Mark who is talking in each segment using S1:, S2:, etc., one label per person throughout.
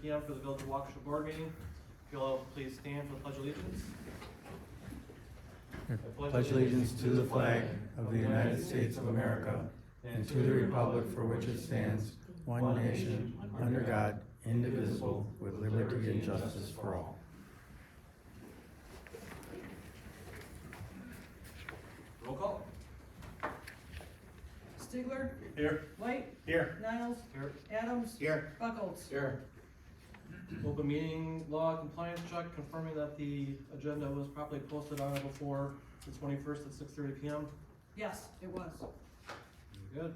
S1: p.m. for the Village of Waukesha Board meeting. If you'll all please stand for the Pledge of Allegiance.
S2: I pledge allegiance to the flag of the United States of America and to the republic for which it stands, one nation, under God, indivisible, with liberty and justice for all.
S1: Roll call.
S3: Stigler.
S1: Here.
S3: White.
S1: Here.
S3: Niles.
S1: Here.
S3: Adams.
S1: Here.
S3: Buckles.
S1: Here. Open meeting law compliance check, confirming that the agenda was properly posted on or before the 21st at 6:30 p.m.
S3: Yes, it was.
S1: Good.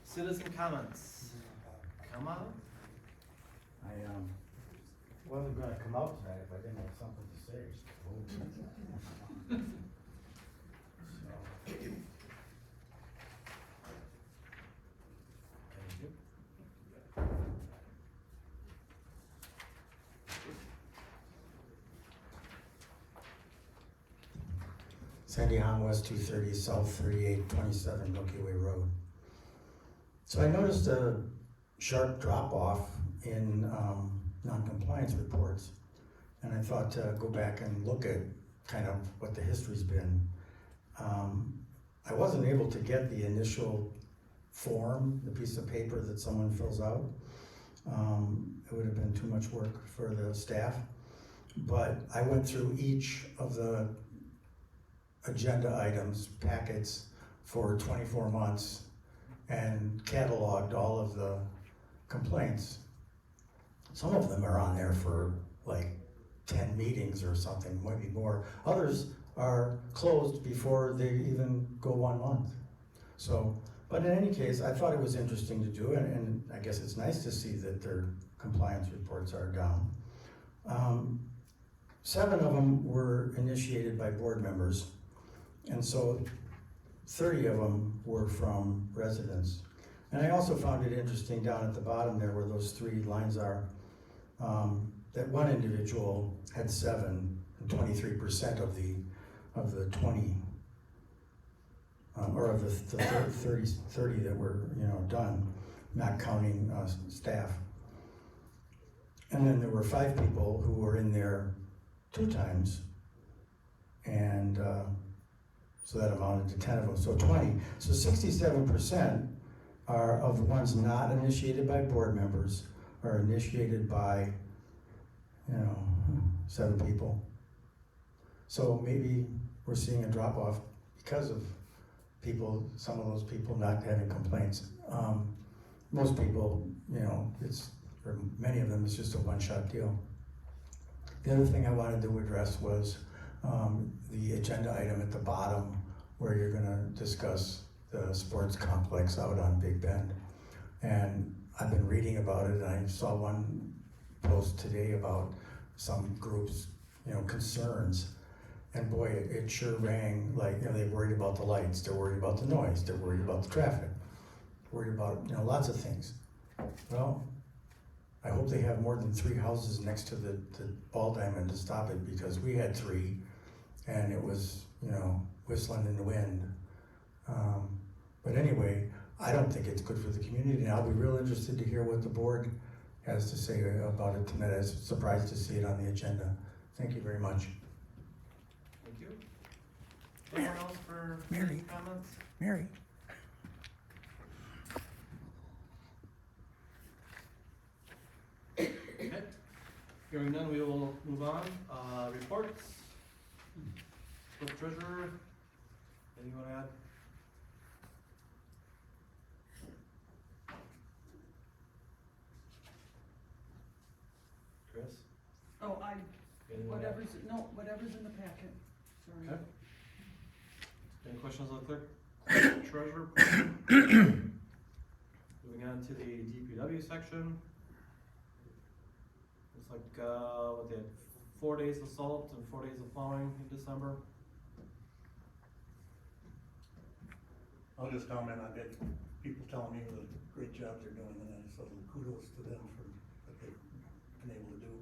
S1: Citizen comments. Come on.
S4: I wasn't gonna come out tonight if I didn't have something to say. So. Sandy Hahn, West 230, South 3827 Milky Way Road. So I noticed a sharp drop-off in non-compliance reports, and I thought to go back and look at kind of what the history's been. I wasn't able to get the initial form, the piece of paper that someone fills out. It would have been too much work for the staff, but I went through each of the agenda items, packets for 24 months and cataloged all of the complaints. Some of them are on there for like 10 meetings or something, maybe more. Others are closed before they even go 1 month. So, but in any case, I thought it was interesting to do, and I guess it's nice to see that their compliance reports are down. 7 of them were initiated by board members, and so 30 of them were from residents. And I also found it interesting down at the bottom there where those 3 lines are, that one individual had 7 and 23% of the 20, or of the 30 that were, done, not counting staff. And then there were 5 people who were in there 2 times, and so that amounted to 10 of them, so 20. So 67% are of the ones not initiated by board members, are initiated by, 7 people. So maybe we're seeing a drop off because of people, some of those people not having complaints. Most people, or many of them, it's just a one-shot deal. The other thing I wanted to address was the agenda item at the bottom where you're gonna discuss the sports complex out on Big Bend. And I've been reading about it, and I saw one post today about some groups, concerns. And boy, it sure rang like, they're worried about the lights, they're worried about the noise, they're worried about the traffic, worried about, lots of things. Well, I hope they have more than 3 houses next to the ball diamond to stop it, because we had 3 and it was, whistling in the wind. But anyway, I don't think it's good for the community, and I'll be real interested to hear what the board has to say about it tonight. I was surprised to see it on the agenda. Thank you very much.
S1: Thank you. Anyone else for
S2: Mary.
S1: comments?
S2: Mary?
S1: Okay. Hearing none, we will move on. Reports. Clerk treasurer, anything you want to add? Chris?
S3: Oh,
S1: Anything you wanna add?
S3: whatever's in the packet, sorry.
S1: Okay. Any questions on the clerk treasurer? Moving on to the DPW section. Looks like, what they had, 4 days of salt and 4 days of plowing in December.
S5: I'll just comment on that. People telling me what a great job they're doing, and I just thought kudos to them for what they've been able to do.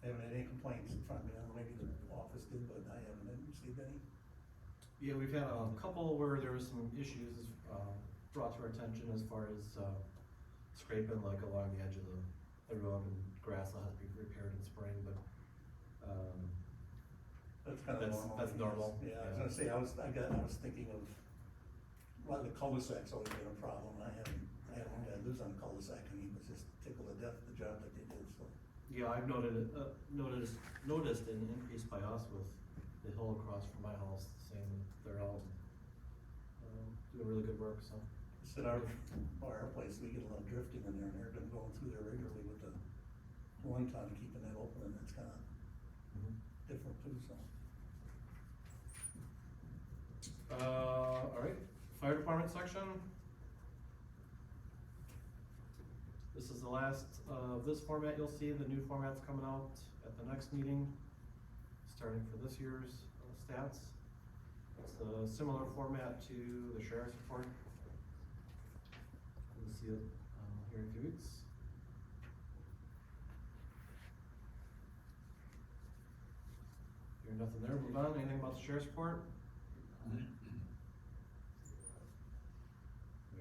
S5: I haven't had any complaints from me. Maybe the office did, but I haven't received any.
S1: Yeah, we've had a couple where there was some issues, brought to our attention as far as, scraping like along the edge of the road and grass will have to be repaired in spring, but,
S5: That's kind of
S1: That's-
S5: normal.
S1: that's normal,
S5: Yeah, I was
S1: yeah.
S5: gonna say, I was thinking of, well, the cul-de-sac's always been a problem. I had one guy lives on a cul-de-sac and he was just tickled to death with the job that they did, so.
S1: yeah, I've noticed an increase by us with the hill across from my house, saying they're all, doing really good work, so.
S5: Just at our place, we get a lot of drifting in there, and they've been going through there regularly with the one ton, keeping that open, and it's kinda different too, so.
S1: Alright, fire department section. This is the last of this format you'll see, the new format's coming out at the next meeting, starting for this year's stats. It's a similar format to the sheriff's report. You'll see it here in a few weeks. Hear nothing there, move on, anything about the sheriff's report?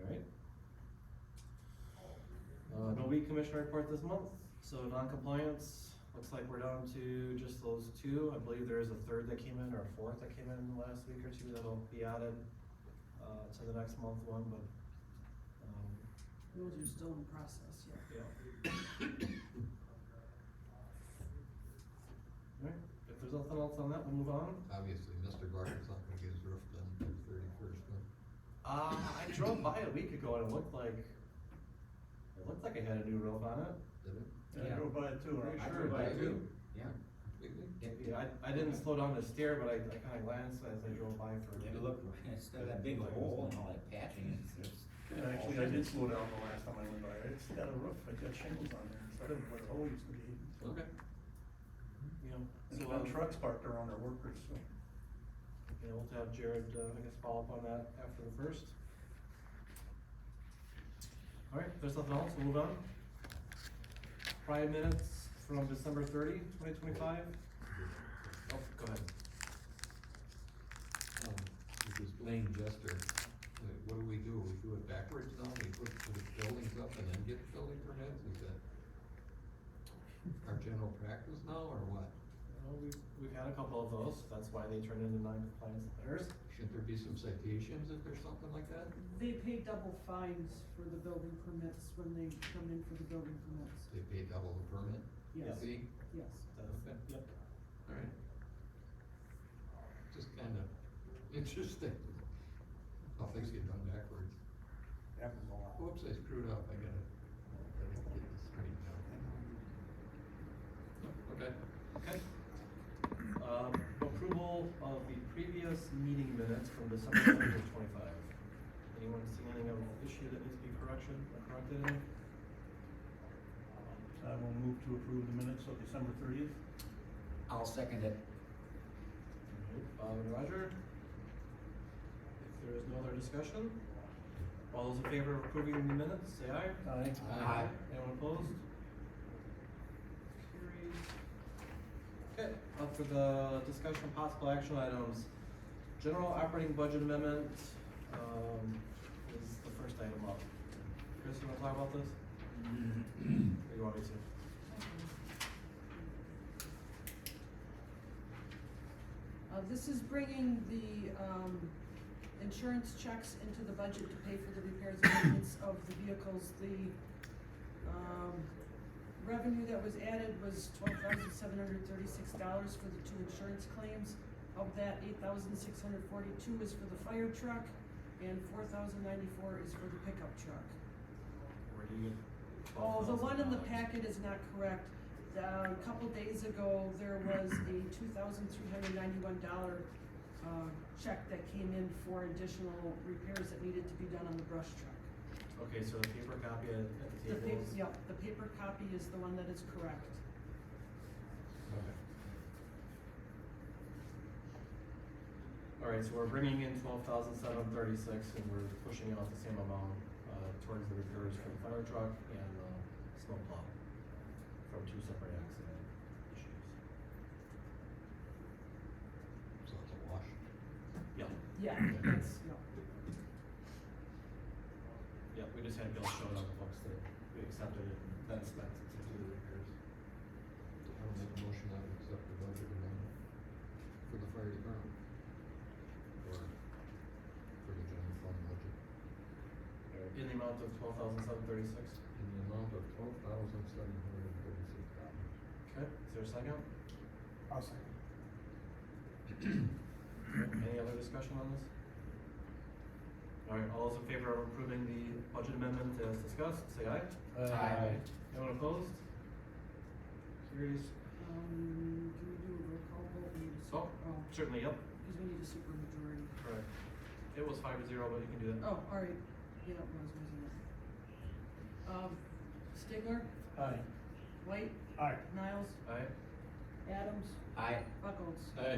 S1: Alright. No weed commissioner report this month, so non-compliance, looks like we're down to just those two. I believe there is a third that came in, or a fourth that came in last week or two that'll be added, to the next month one, but,
S3: Those are still in process, yeah.
S1: yeah. Alright, if there's nothing else on that, we'll move on.
S6: Obviously, Mr. Barker's not gonna get his roof done by the 31st, huh?
S1: I drove by a week ago and it looked like it had a new roof on it.
S6: Did it?
S5: Yeah, I drove by it too.
S1: Pretty
S5: I
S1: sure
S5: drove by it too.
S6: Yeah. Completely?
S1: Yeah, I didn't slow down to stare, but I kinda glanced as I drove by for.
S7: Yeah, look, it's got that big hole and all that patching, it's.
S5: And actually, I did slow down the last time I went by, it's got a roof, it's got shingles on there instead of what it always used to be.
S6: Okay.
S1: You know,
S5: And
S1: so,
S5: there's been trucks parked around our workers, so.
S1: yeah, we'll have Jared, I guess, follow up on that after the first. Alright, if there's nothing else, we'll move on. Prior minutes from December 30, 2025. Oh, go ahead.
S6: This is Blaine Jester. What do? We do it backwards now? We put the buildings up and then get building permits? Is that our general practice now, or what?
S1: Well, we've had a couple of those, that's why they turned into non-compliance letters.
S6: Shouldn't there be some citations if there's something like that?
S3: They pay double fines for the building permits when they come in for the building permits.
S6: They pay double the permit
S3: Yes,
S6: fee?
S3: yes.
S1: Yep.
S6: Alright. Just kinda interesting. How things get done backwards.
S5: Happens a lot.
S6: Whoops, I screwed up, I gotta get this straightened out. Okay.
S1: Okay. Approval of the previous meeting minutes from December 7th of 25. Anyone see anything of issue that needs to be corrected in?
S5: I will move to approve the minutes of December 30th.
S7: I'll second it.
S1: Bob and Roger? If there is no other discussion, all those in favor of approving the minutes, say aye.
S5: Aye.
S7: Aye.
S1: Anyone opposed? Carries. Okay, up for the discussion of possible action items. General operating budget amendment, is the first item up. Chris, you wanna talk about this? Or you want me to?
S3: This is bringing the, insurance checks into the budget to pay for the repairs and maintenance of the vehicles. The, revenue that was added was $12,736 for the 2 insurance claims. Of that, $8,642 is for the fire truck and $4,094 is for the pickup truck.
S1: Where do you get?
S3: Oh, the one in the
S1: $12,000?
S3: packet is not correct. A couple days ago, there was a $2,391 check that came in for additional repairs that needed to be done on the brush truck.
S1: Okay, so the paper copy at the table is.
S3: Yep, the paper copy is the one that is correct.
S1: Okay. Alright, so we're bringing in $12,736 and we're pushing out the same amount, towards the repairs for the fire truck and, snow plow from 2 separate accident issues.
S6: So it's a wash.
S1: Yeah.
S3: Yeah, that's, no.
S1: Yeah, we just had bills showing on the books that we accepted it and then spent to do the repairs.
S6: I'll make a motion that we accept the budget amendment for the fire department. Or for the general fund budget.
S1: In the amount of $12,736.
S6: In the amount of $12,736.
S1: Okay, is there a second?
S4: I'll second.
S1: Any other discussion on this? All right, all those in favor of approving the budget amendment as discussed, say aye.
S7: Aye.
S1: Anyone opposed? Carries.
S3: Can we do a roll call vote? We need a
S1: Oh,
S3: super-
S1: certainly, yep,
S3: Cause we need a super majority.
S1: correct. It was 5-0, but you can do that.
S3: Oh, alright, yeah, it was, wasn't it? Stigler,
S5: Aye.
S3: White,
S4: Aye.
S3: Niles,
S1: Aye.
S3: Adams,
S7: Aye.
S3: Buckles.
S6: Aye.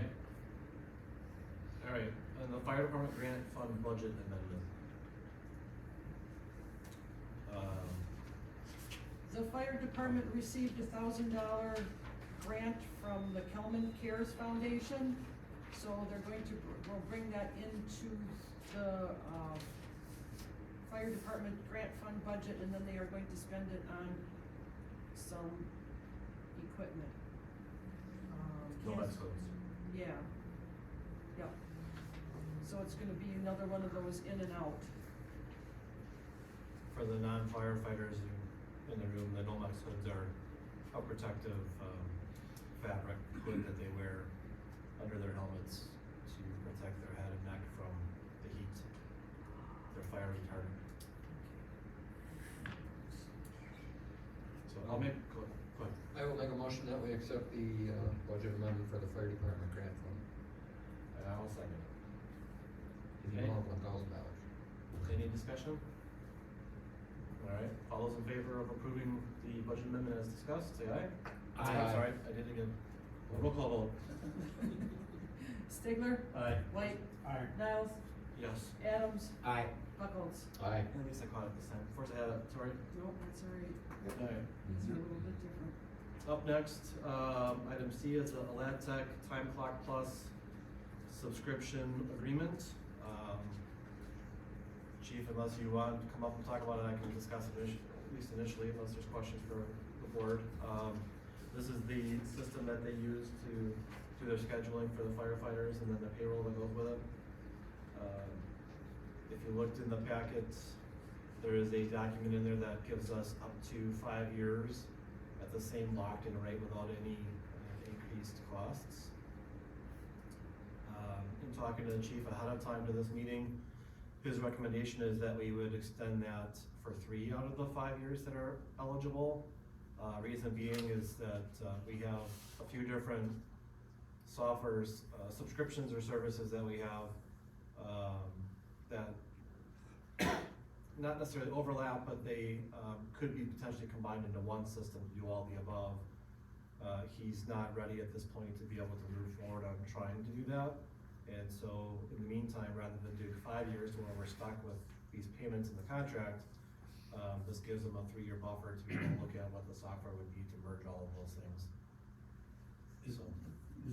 S1: All right, and the fire department grant fund budget amendment.
S3: The fire department received $1,000 grant from the Kelman Cares Foundation, so they're going to, we'll bring that into the, fire department grant fund budget, and then they are going to spend it on some equipment.
S1: No
S3: Can't-
S1: excellence.
S3: Yeah. Yep. So it's gonna be another one of those in and out.
S1: For the non-firefighters in the room, the Nomex hoods are a protective, fabric hood that they wear under their helmets to protect their head and neck from the heat. They're fire retardant. So I'll make, go ahead.
S6: I will make a motion that we accept the, budget amendment for the fire department grant fund.
S1: And I will second it.
S6: In the amount of $1,000.
S1: Any discussion? All right, all those in favor of approving the budget amendment as discussed, say aye.
S6: Aye.
S1: Sorry, I did it again. Roll call vote.
S3: Stigler,
S1: Aye.
S3: White,
S4: Aye.
S3: Niles,
S1: Yes.
S3: Adams,
S7: Aye.
S3: Buckles.
S6: Aye.
S1: At least I caught it this time. Of course I had it, sorry.
S3: Nope, that's alright.
S1: All right.
S3: These are a little bit different.
S1: Up next, item C is a Lab Tech Time Clock Plus subscription agreement. Chief, unless you want to come up and talk about it, I can discuss it at least initially, unless there's questions for the board. This is the system that they use to do their scheduling for the firefighters and then the payroll that goes with it. If you looked in the packets, there is a document in there that gives us up to 5 years at the same locked-in rate without any increased costs. In talking to the chief ahead of time to this meeting, his recommendation is that we would extend that for 3 out of the 5 years that are eligible. Reason being is that we have a few different softwares, subscriptions or services that we have that not necessarily overlap, but they could be potentially combined into one system to do all the above. He's not ready at this point to be able to move forward on trying to do that. And so in the meantime, rather than do 5 years to where we're stuck with these payments in the contract, this gives them a 3-year buffer to be able to look at what the software would be to merge all of those things.
S5: Is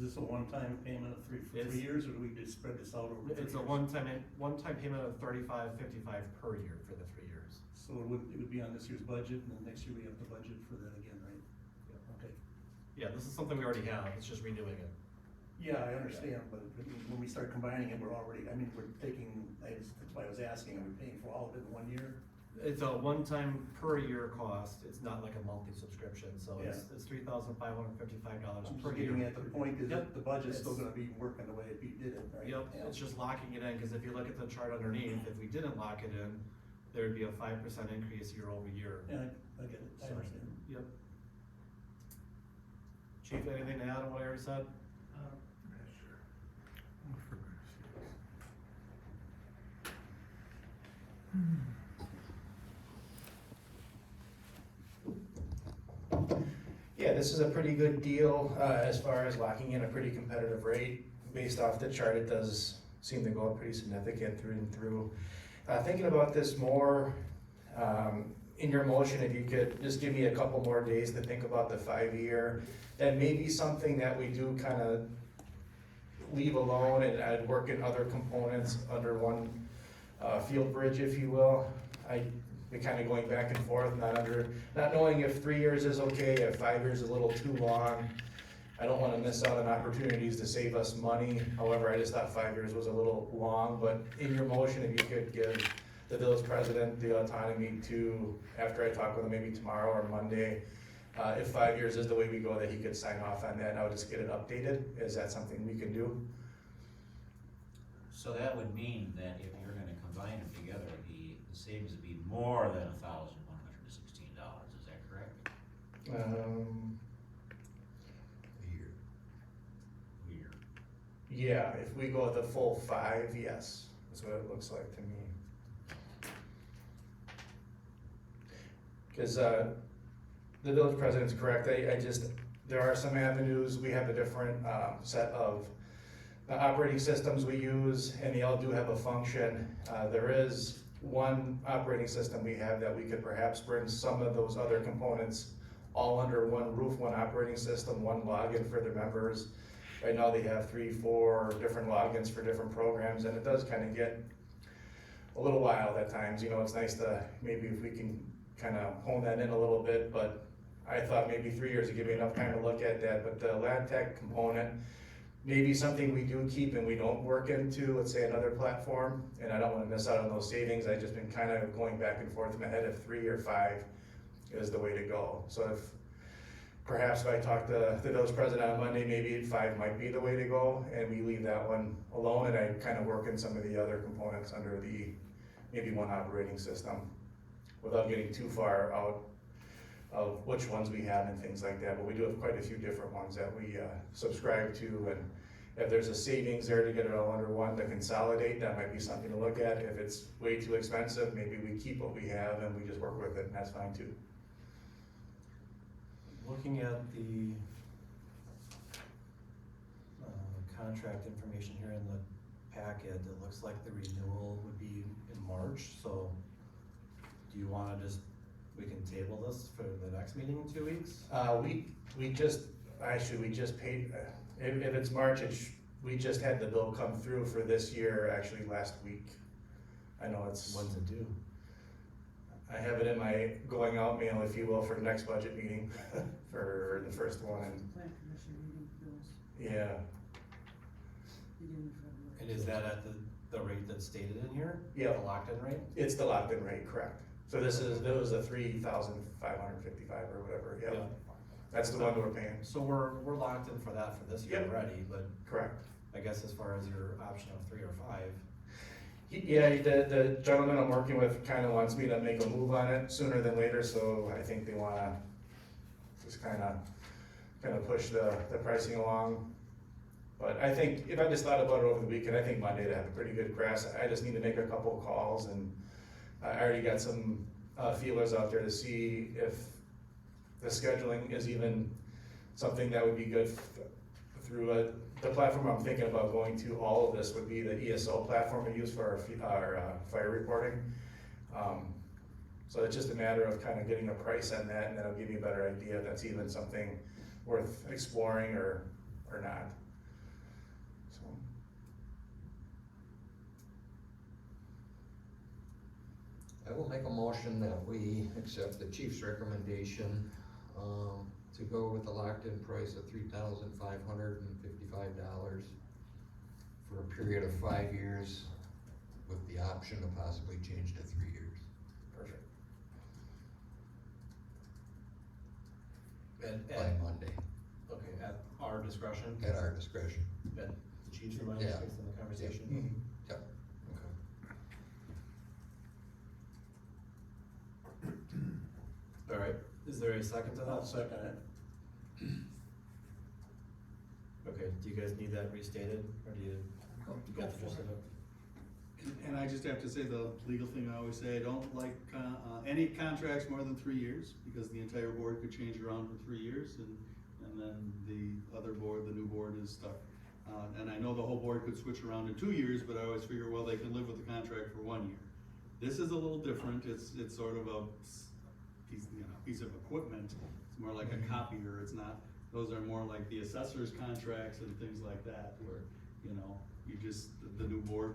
S5: this a one-time payment of for
S1: It's-
S5: 3 years, or do we just spread this out over 3 years?
S1: It's a one-time payment of $35.55 per year for the 3 years.
S5: So it would be on this year's budget, and then next year we have to budget for that again, right? Okay.
S1: Yeah, this is something we already have, it's just renewing it.
S5: Yeah, I understand, but when we start combining it, we're already, I mean, we're taking, that's why I was asking, are we paying for all of it in 1 year?
S1: It's a one-time per year cost, it's not like a monthly subscription, so it's $3,555
S5: I'm
S1: per
S5: just
S1: year.
S5: getting at the point is
S1: Yep.
S5: that the budget's still
S1: It's-
S5: gonna be working the way it did it, right?
S1: Yep,
S5: Yeah.
S1: it's just locking it in, cause if you look at the chart underneath, if we didn't lock it in, there'd be a 5% increase year over year.
S5: Yeah, I get it, I
S1: So,
S5: understand.
S1: Yep. Chief, anything to add on what I already said?
S2: Oh, for goodness sakes.
S4: Yeah, this is a pretty good deal, as far as locking in a pretty competitive rate. Based off the chart, it does seem to go up pretty significant through and through. Thinking about this more, in your motion, if you could just give me a couple more days to think about the 5 year, that may be something that we do kind of
S8: leave alone, and I'd work in other components under one, field bridge, if you will. I'd be kinda going back and forth, not knowing if 3 years is okay, if 5 years is a little too long. I don't wanna miss out on opportunities to save us money, however, I just thought 5 years was a little long, but in your motion, if you could give the village president the autonomy to, after I talk with him, maybe tomorrow or Monday, if 5 years is the way we go, that he could sign off on that, and I would just get it updated. Is that something we can do?
S7: So that would mean that if you're gonna combine them together, the savings would be more than $1,116, is that correct?
S6: Here.
S7: Weird.
S8: Yeah, if we go the full 5, yes, that's what it looks like to me. Cause, the village president's correct, there are some avenues, we have a different, set of operating systems we use, and they all do have a function. There is one operating system we have that we could perhaps bring some of those other components all under one roof, one operating system, one login for their members. Right now they have 3, 4 different logins for different programs, and it does kind of get a little wild at times. It's nice to, maybe if we can kind of hone that in a little bit, but I thought maybe 3 years would give me enough time to look at that. But the lab tech component, maybe something we do keep and we don't work into, let's say another platform, and I don't wanna miss out on those savings. I've just been kind of going back and forth in my head if 3 or 5 is the way to go. So perhaps if I talk to the village president on Monday, maybe 5 might be the way to go, and we leave that one alone, and I kind of work in some of the other components under maybe one operating system, without getting too far out of which ones we have and things like that. But we do have quite a few different ones that we subscribe to, and if there's a savings there to get it all under one to consolidate, that might be something to look at. If it's way too expensive, maybe we keep what we have and we just work with it, and that's fine too.
S1: Looking at the contract information here in the packet, it looks like the renewal would be in March, so do you wanna we can table this for the next meeting in 2 weeks?
S8: We just paid, if it's March, we just had the bill come through for this year, actually last week. I know it's.
S1: When's it due?
S8: I have it in my going out mail, if you will, for the next budget meeting, for the first one,
S3: Plan commission meeting bills,
S8: yeah.
S3: beginning of February.
S1: And is that at the rate that's stated in here?
S8: Yeah.
S1: The locked-in rate?
S8: It's the locked-in rate, correct. So this was a 3,555 or whatever, yeah. That's the one we're paying.
S1: So we're locked in for that for this year
S8: Yep.
S1: already, but
S8: Correct.
S1: I guess as far as your option of 3 or 5,
S8: Yeah, the gentleman I'm working with kind of wants me to make a move on it sooner than later, so I think they wanna just kind of push the pricing along. But I think, if I just thought about it over the weekend, I think Monday to have a pretty good grasp. I just need to make a couple of calls, and I already got some feelers out there to see if the scheduling is even something that would be good through the platform I'm thinking about going to. All of this would be the ESO platform we use for our fire reporting. So it's just a matter of kind of getting a price on that, and that'll give you a better idea if that's even something worth exploring or not. So.
S6: I will make a motion that we accept the chief's recommendation, to go with the locked-in price of $3,555 for a period of 5 years, with the option to possibly change to 3 years.
S8: Perfect.
S6: By Monday,
S1: okay, at our discretion?
S6: at our discretion.
S1: And the chief's reminder
S6: Yeah.
S1: based on the conversation?
S8: Mhm.
S6: Yep.
S1: All right, is there a second to
S5: I'll
S1: that?
S5: second it.
S1: Okay, do you guys need that restated, or do you got the gist of it?
S9: And I just have to say the legal thing I always say, I don't like, any contracts more than 3 years, because the entire board could change around for 3 years, and then the other board, the new board is stuck. And I know the whole board could switch around in 2 years, but I always figure, well, they can live with the contract for 1 year. This is a little different, it's sort of a piece of equipment, it's more like a copier, it's not, those are more like the assessor's contracts and things like that, where you know, you just, the new board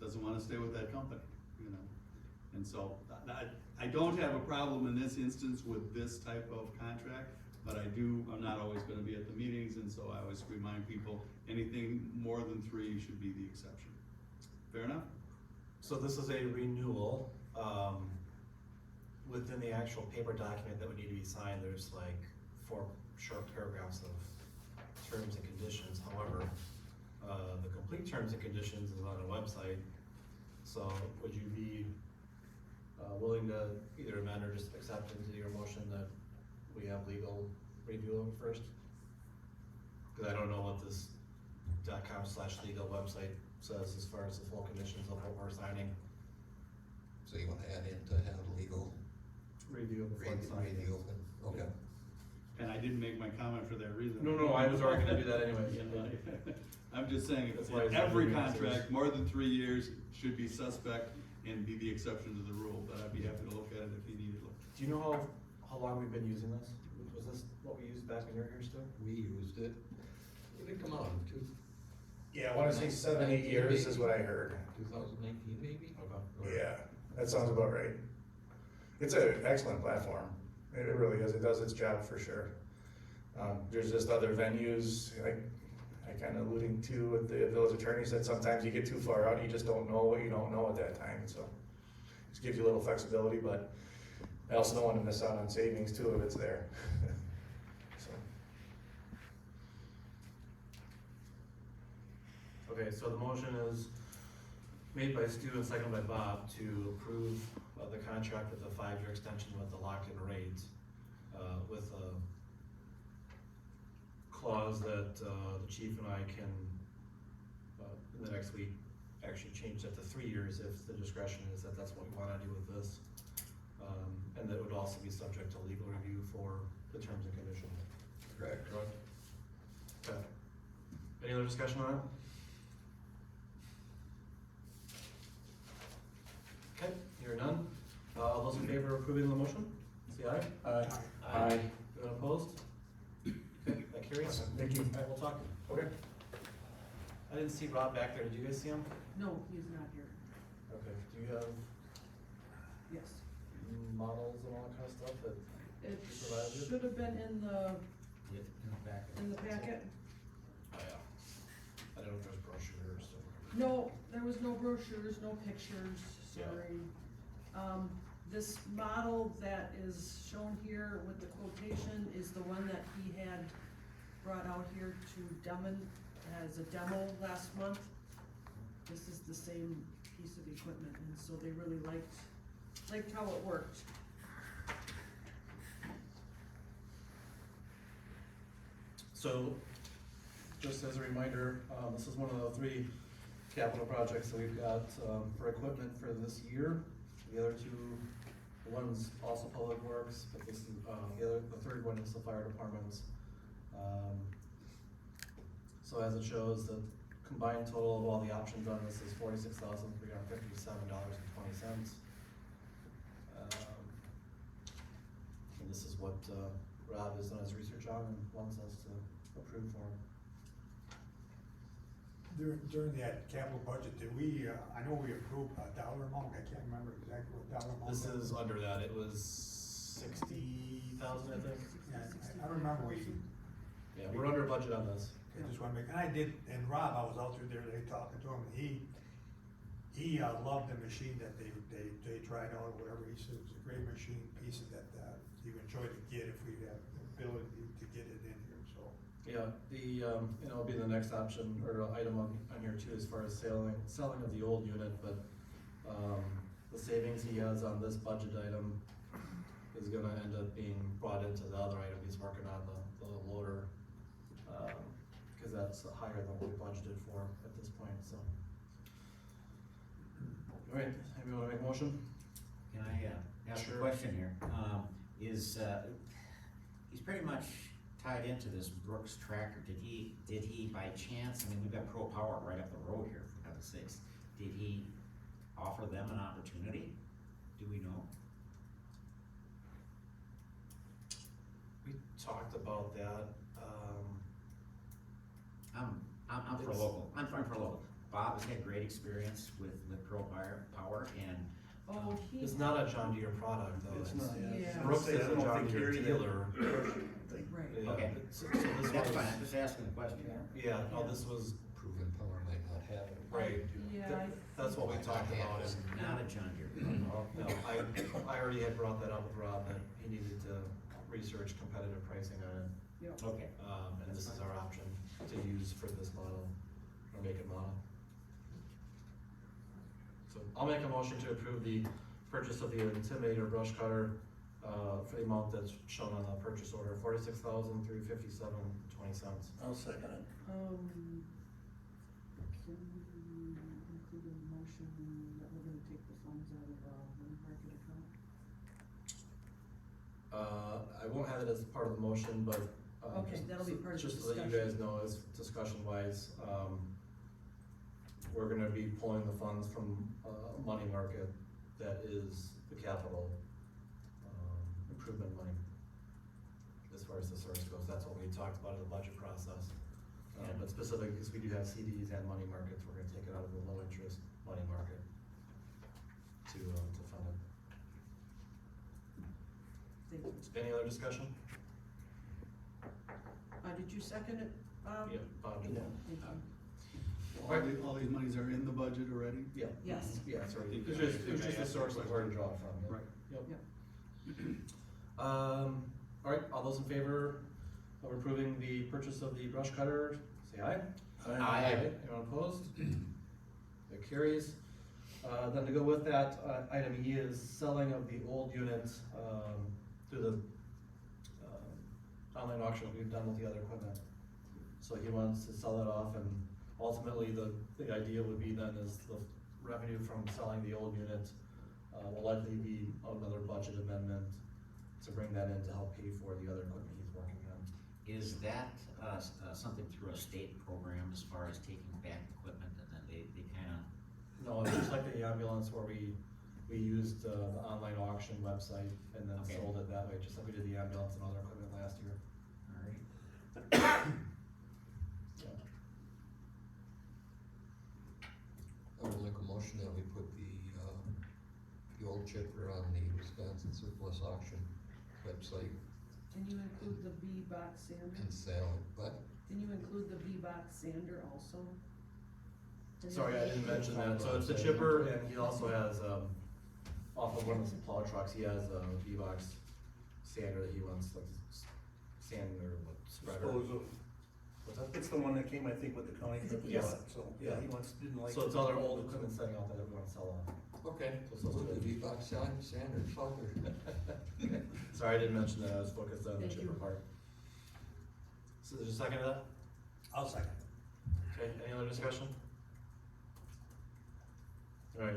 S9: doesn't wanna stay with that company, you know? And so, I don't have a problem in this instance with this type of contract, but I'm not always gonna be at the meetings, and so I always remind people, anything more than 3 should be the exception. Fair enough?
S1: So this is a renewal, within the actual paper document that would need to be signed, there's like 4 short paragraphs of terms and conditions. However, the complete terms and conditions is on a website. So would you be, willing to either amend or just accept into your motion that we have legal review them first? Cause I don't know what this .com/legal website says as far as the full conditions of what we're signing.
S6: So you wanna add in to have legal
S1: Review before it's signed.
S6: review, okay.
S9: And I didn't make my comment for that reason.
S1: No, I was already gonna do that anyway.
S9: I'm just saying,
S1: That's why I said
S9: every
S1: review.
S9: contract, more than 3 years, should be suspect and be the exception to the rule, but I'd be happy to look at it if you need it.
S1: Do you know how long we've been using this? Was this what we used back in your years too?
S6: We used it, when did it come out,
S8: Yeah, I wanna say 7, 8 years is what I heard.
S6: 2019 maybe?
S1: Okay.
S8: Yeah, that sounds about right. It's an excellent platform. It really is. It does its job for sure. There's just other venues, like I kind of alluding to with the village attorney said, sometimes you get too far out, you just don't know what you don't know at that time, so. Just gives you a little flexibility, but I also don't want to miss out on savings too if it's there. So,
S1: Okay, so the motion is made by Stu and seconded by Bob to approve the contract with the 5-year extension with the locked-in rate, with a clause that the chief and I can, in the next week, actually change that to 3 years if the discretion is that that's what we wanna do with this. And that would also be subject to legal review for the terms and conditions.
S6: Correct.
S1: Okay. Any other discussion on it? Okay, hearing none. All those in favor of approving the motion, say aye.
S7: Aye.
S1: Anyone opposed? Okay, that carries.
S4: Thank you.
S1: Alright, we'll talk. Okay. I didn't see Rob back there. Did you guys see him?
S3: No, he's not here.
S1: Okay. Do you have
S3: Yes.
S1: models and all that kind of stuff that
S3: It
S1: you provided?
S3: should have been in the
S7: Back.
S3: packet.
S1: Oh, yeah. I don't know if there's brochures or.
S3: No, there was no brochures, no pictures,
S1: Yeah.
S3: sorry. This model that is shown here with the quotation is the one that he had brought out here to Demon as a demo last month. This is the same piece of equipment, and so they really liked how it worked.
S1: So, just as a reminder, this is one of the 3 capital projects that we've got, for equipment for this year. The other 2, the one's also Public Works, but this is, the third one is the fire department's. So as it shows, the combined total of all the options on this is $46,357.20. And this is what, Rob has done his research on and wants us to approve for him.
S10: During that capital budget, did we, I know we approved a dollar amount, I can't remember exactly what dollar amount.
S1: This is under that, it was 60,000, I think.
S10: Yeah, I remember we,
S1: Yeah, we're under budget on this.
S10: I just wanna make, and I did, and Rob, I was out through there, they talking to him, and he loved the machine that they tried out, or whatever, he said it was a great machine, piece of that, he would enjoy to get if we have the ability to get it in here, so.
S1: Yeah, it'll be the next option, or item on here too, as far as selling of the old unit, but, the savings he has on this budget item is gonna end up being brought into the other item he's working on, the loader, cause that's higher than what we budgeted for at this point, so. Alright, anybody wanna make a motion?
S7: Can I, ask
S1: Sure.
S7: a question here? He's pretty much tied into this Brooks tractor. Did he by chance, I mean, we've got Pro Power right up the road here, for heaven's sakes. Did he offer them an opportunity? Do we know?
S1: We talked about that,
S7: I'm I'm for local, I'm for local. Bob has had great experience with Pro Power and,
S3: Oh, he.
S1: It's not a John Deere product though.
S5: It's not, yeah.
S3: Yeah.
S1: Brooks
S5: Say, I
S1: is a
S5: don't know if
S1: John
S5: they
S1: Deere
S5: carry that
S1: dealer.
S5: thing.
S3: Right.
S1: Yeah,
S7: Okay.
S1: so this
S7: that's
S1: was,
S7: fine, I'm just asking the question.
S1: yeah, no, this was,
S6: Proven power might not have it.
S1: right.
S3: Yeah,
S1: That's what we talked about.
S7: It's
S1: And,
S7: not a John Deere.
S1: no, I already had brought that up with Rob, that he needed to research competitive pricing on it.
S3: Yep.
S7: Okay,
S1: And this is our option to use for this model, or make it model. So I'll make a motion to approve the purchase of the Intimidator brush cutter, for the amount that's shown on the purchase order, $46,357.20.
S5: I'll second it.
S3: Can we include in the motion that we're gonna take the funds out of, money market account?
S1: I won't have it as part of the motion, but,
S3: Okay, that'll be part of the
S1: just so that you
S3: discussion.
S1: guys know, as discussion wise, we're gonna be pulling the funds from, money market that is the capital, improvement money. As far as the source goes, that's what we talked about in the budget process. But specific, because we do have CDs and money markets, we're gonna take it out of the low interest money market to fund it.
S3: Thank you.
S1: Any other discussion?
S3: Did you second it, Bob?
S1: Yeah, Bob did.
S5: Yeah.
S3: Thank you.
S9: All these monies are in the budget already?
S1: Yeah.
S3: Yes.
S1: Yeah, sorry, it was just a source of where to draw it from. Yeah.
S9: Right.
S1: Yep. All right, all those in favor of approving the purchase of the brush cutter, say aye.
S7: Aye.
S1: Anyone opposed? That carries. Then to go with that, item E is selling of the old units, through the, online auction we've done with the other equipment. So he wants to sell that off, and ultimately the idea would be then is the revenue from selling the old unit, will likely be another budget amendment to bring that in to help pay for the other equipment he's working on.
S7: is that, something through a state program as far as taking back equipment and then they kinda,
S1: No, it's just like the ambulance where we used, the online auction website and then
S7: Okay.
S1: sold it that way, just like we did the ambulance and other equipment last year.
S7: alright,
S1: Yeah.
S6: I would make a motion that we put the old chipper on the Wisconsin surplus auction website
S3: Can you include the V-Box sander?
S6: and sell it, but
S3: Can you include the V-Box sander also?
S1: Sorry, I didn't mention that, so it's a chipper, and he also has, off of one of the plow trucks, he has a V-Box sander that he wants, like, sand or what, spreader.
S5: Dispose of.
S1: What's that?
S5: It's the one that came, I think, with the county.
S3: Is it-
S5: Yeah,
S1: Yes.
S5: So, yeah, he didn't like.
S1: So it's other old equipment setting out that we wanna sell off.
S6: okay,
S1: So
S6: put the
S1: it's-
S6: V-Box sander, filter.
S1: Sorry, I didn't mention that, I was focused on the
S3: Thank
S1: chipper
S3: you.
S1: part. So there's a second to that?
S10: I'll second.
S1: Okay, any other discussion? Alright,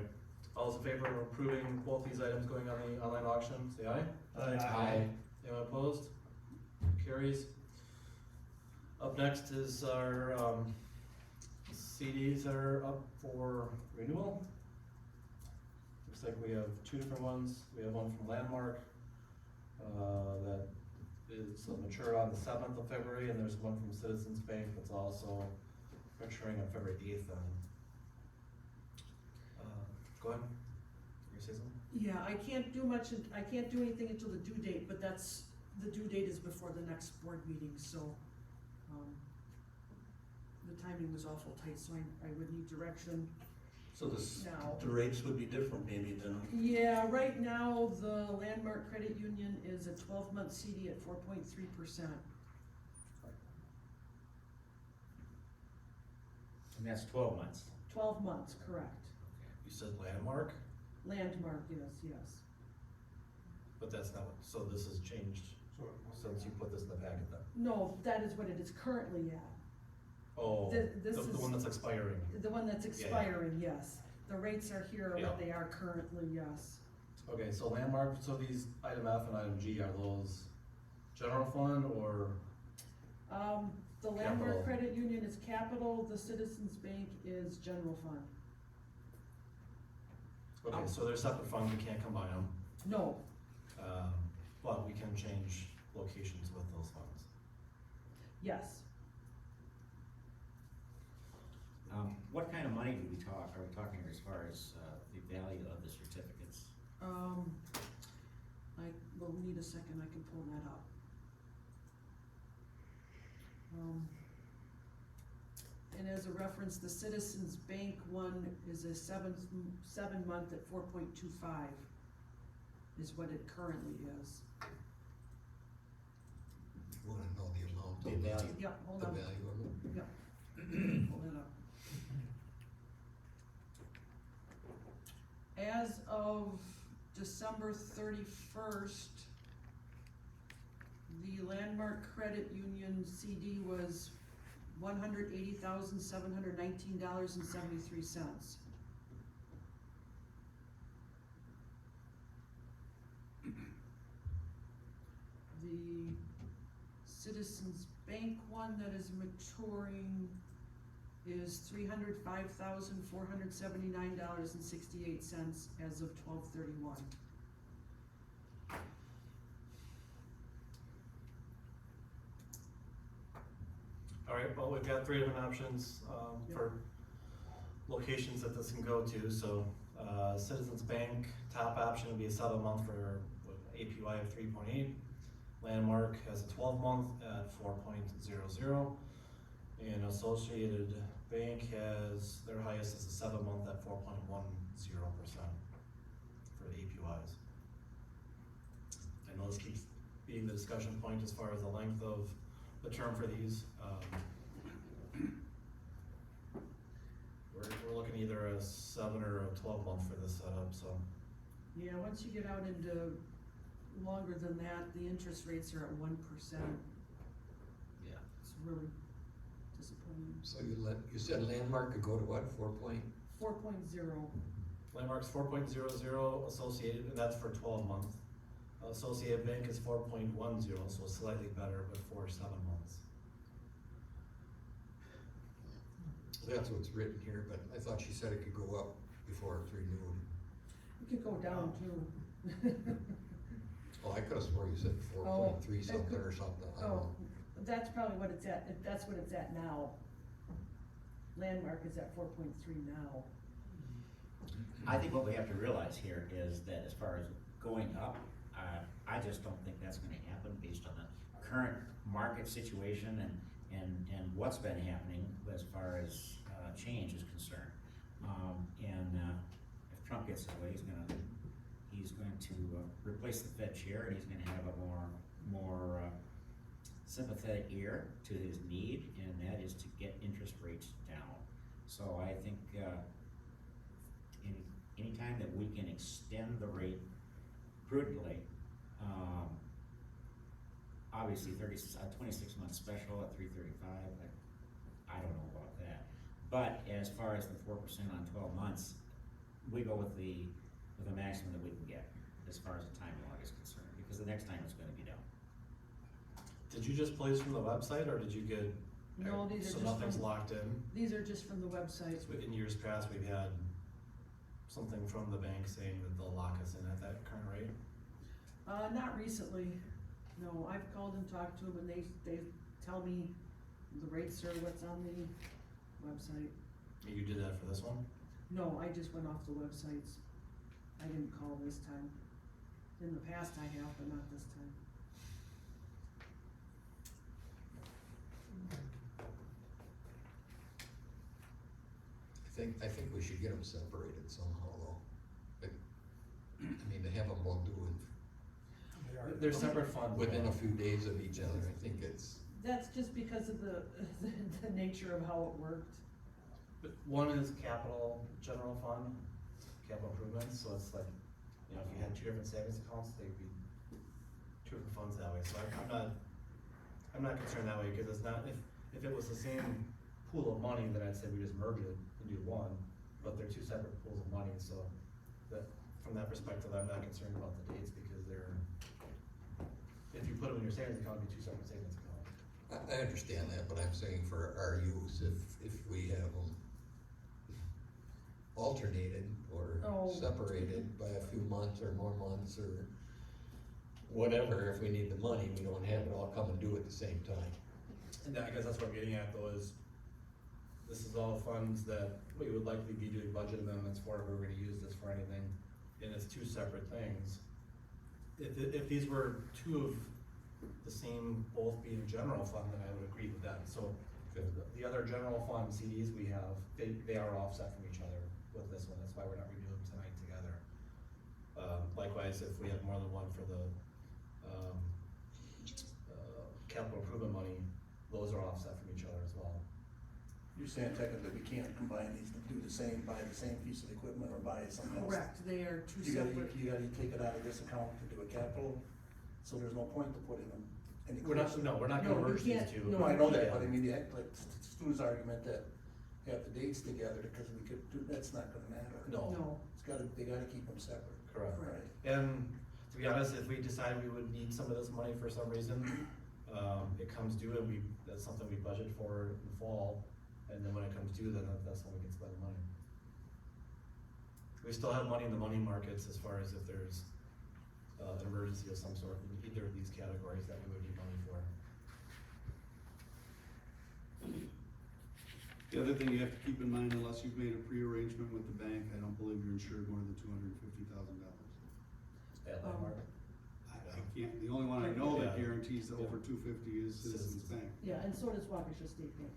S1: all those in favor of approving both these items going on the online auction, say aye.
S10: Aye.
S1: Anyone opposed? Carries. Up next is our, CDs that are up for renewal. Looks like we have two different ones. We have one from Landmark, that is matured on the 7th of February, and there's one from Citizens Bank that's also maturing on February 8th then. Go ahead, you say something?
S3: Yeah, I can't do much, I can't do anything until the due date, but that's, the due date is before the next board meeting, so, the timing was awful tight, so I would need direction.
S5: So this,
S3: Now.
S5: the rates would be different maybe than.
S3: Yeah, right now, the Landmark Credit Union is a 12-month CD at 4.3%.
S7: and that's 12 months.
S3: 12 months, correct.
S1: You said Landmark,
S3: Landmark is, yes.
S1: but that's not, so this has changed since you put this in the packet then?
S3: No, that is what it is currently at.
S1: Oh,
S3: This
S1: the
S3: is-
S1: one that's expiring.
S3: The one that's expiring, yes. The rates are here,
S1: Yeah.
S3: what they are currently, yes.
S1: Okay, so Landmark, so these item F and item G, are those general fund or,
S3: The Landmark
S1: Capital.
S3: Credit Union is capital, the Citizens Bank is general fund.
S1: okay, so they're separate funds, we can't combine them,
S3: No,
S1: but we can change locations with those funds.
S3: yes.
S7: What kind of money are we talking as far as, the value of the certificates?
S3: I will need a second, I can pull that up. And as a reference, the Citizens Bank one is a 7 month at 4.25 is what it currently is.
S6: You wanna know the amount
S7: The
S6: of
S7: value.
S3: Yep, hold
S6: the
S3: on.
S6: value of it?
S3: Yep. Pull it up. As of December 31st, the Landmark Credit Union CD was $180,719.73. The Citizens Bank one that is maturing is $305,479.68 as of 12/31.
S1: All right, well, we've got 3 different options, for locations that this can go to, so, Citizens Bank, top option would be a 7-month for APY of 3.8. Landmark has a 12-month at 4.00, and Associated Bank has, their highest is a 7-month at 4.10% for the APYs. I know this keeps being the discussion point as far as the length of the term for these. We're looking either a 7 or a 12-month for this setup, so.
S3: Yeah, once you get out into longer than that, the interest rates are at 1%.
S7: Yeah.
S3: It's really disappointing.
S6: So you said Landmark could go to what, 4.?
S3: 4.0.
S1: Landmark's 4.00, Associated, and that's for 12 months. Associated Bank is 4.10, so slightly better, but for 7 months.
S6: That's what's written here, but I thought she said it could go up before it's renewed.
S3: It could go down too.
S6: Oh, I could've swore you said 4.3 something or something, I don't
S3: Oh,
S6: know.
S3: that's probably what it's at, that's what it's at now. Landmark is at 4.3 now.
S7: I think what we have to realize here is that as far as going up, I just don't think that's gonna happen based on the current market situation and what's been happening as far as, change is concerned. If Trump gets his way, he's going to replace the Fed chair, and he's gonna have a more sympathetic ear to his need, and that is to get interest rates down. So I think, anytime that we can extend the rate prudently, obviously 26-month special at 335, I don't know about that. But as far as the 4% on 12 months, we go with the maximum that we can get as far as the time log is concerned, because the next time it's gonna be down.
S1: Did you just place from the website, or did you get?
S3: No, these are
S1: So
S3: just
S1: nothing's
S3: from-
S1: locked in?
S3: These are just from the website.
S1: So in years past, we've had something from the bank saying that they'll lock us in at that current rate?
S3: Not recently. No, I've called and talked to them, and they tell me the rates are what's on the website.
S1: You did that for this one?
S3: No, I just went off the websites. I didn't call this time. In the past I have, but not this time.
S6: I think we should get them separated somehow though. I mean, to have them both doing
S10: They are-
S1: They're separate funds.
S6: within a few days of each other, I think it's,
S3: That's just because of the nature of how it worked.
S1: But one is capital general fund, capital improvements, so it's like, you know, if you had 2 different savings accounts, they'd be 2 different funds that way, so I'm not concerned that way, because it's not, if it was the same pool of money, then I'd say we just merge it and do one, but they're 2 separate pools of money, so that, from that perspective, I'm not concerned about the dates, because if you put them in your savings account, it'd be 2 separate savings accounts.
S6: I understand that, but I'm saying for our use, if we have them alternated or
S3: Oh.
S6: separated by a few months or more months or whatever, if we need the money, we don't have it all come and due at the same time.
S1: And I guess that's what I'm getting at though, is this is all funds that we would likely be doing budget amendments for if we were gonna use this for anything, and it's two separate things. If these were two of the same, both being general fund, then I would agree with that, so the other general fund CDs we have, they are offset from each other with this one, that's why we're not reviewing them tonight together. Likewise, if we have more than one for the, capital improvement money, those are offset from each other as well.
S5: You're saying technically we can't combine these to do the same, buy the same piece of equipment or buy something else?
S3: Correct, they are two
S5: You gotta,
S3: separate.
S5: you gotta take it out of this account to do a capital, so there's no point to putting them any
S1: We're not,
S5: closer.
S1: no, we're not
S3: No,
S1: gonna
S3: you
S1: merge these
S3: can't-
S1: two.
S5: No, I know
S1: Yeah.
S5: that, but I mean, like Stu's argument that have the dates together, because we could do, that's not gonna matter.
S1: No.
S5: They gotta keep them separate.
S1: Correct.
S5: Right.
S1: And to be honest, if we decide we would need some of this money for some reason, it comes due and that's something we budget for in the fall, and then when it comes due, then that's when we can spend the money. We still have money in the money markets as far as if there's, an emergency of some sort in either of these categories that we would need money for.
S9: The other thing you have to keep in mind, unless you've made a pre-arrangement with the bank, I don't believe you're insured more than $250,000.
S1: At Landmark.
S9: I can't, the only one I know that
S1: Yeah.
S9: guarantees over 250 is Citizens Bank.
S3: Yeah, and so does Waukesha State Bank,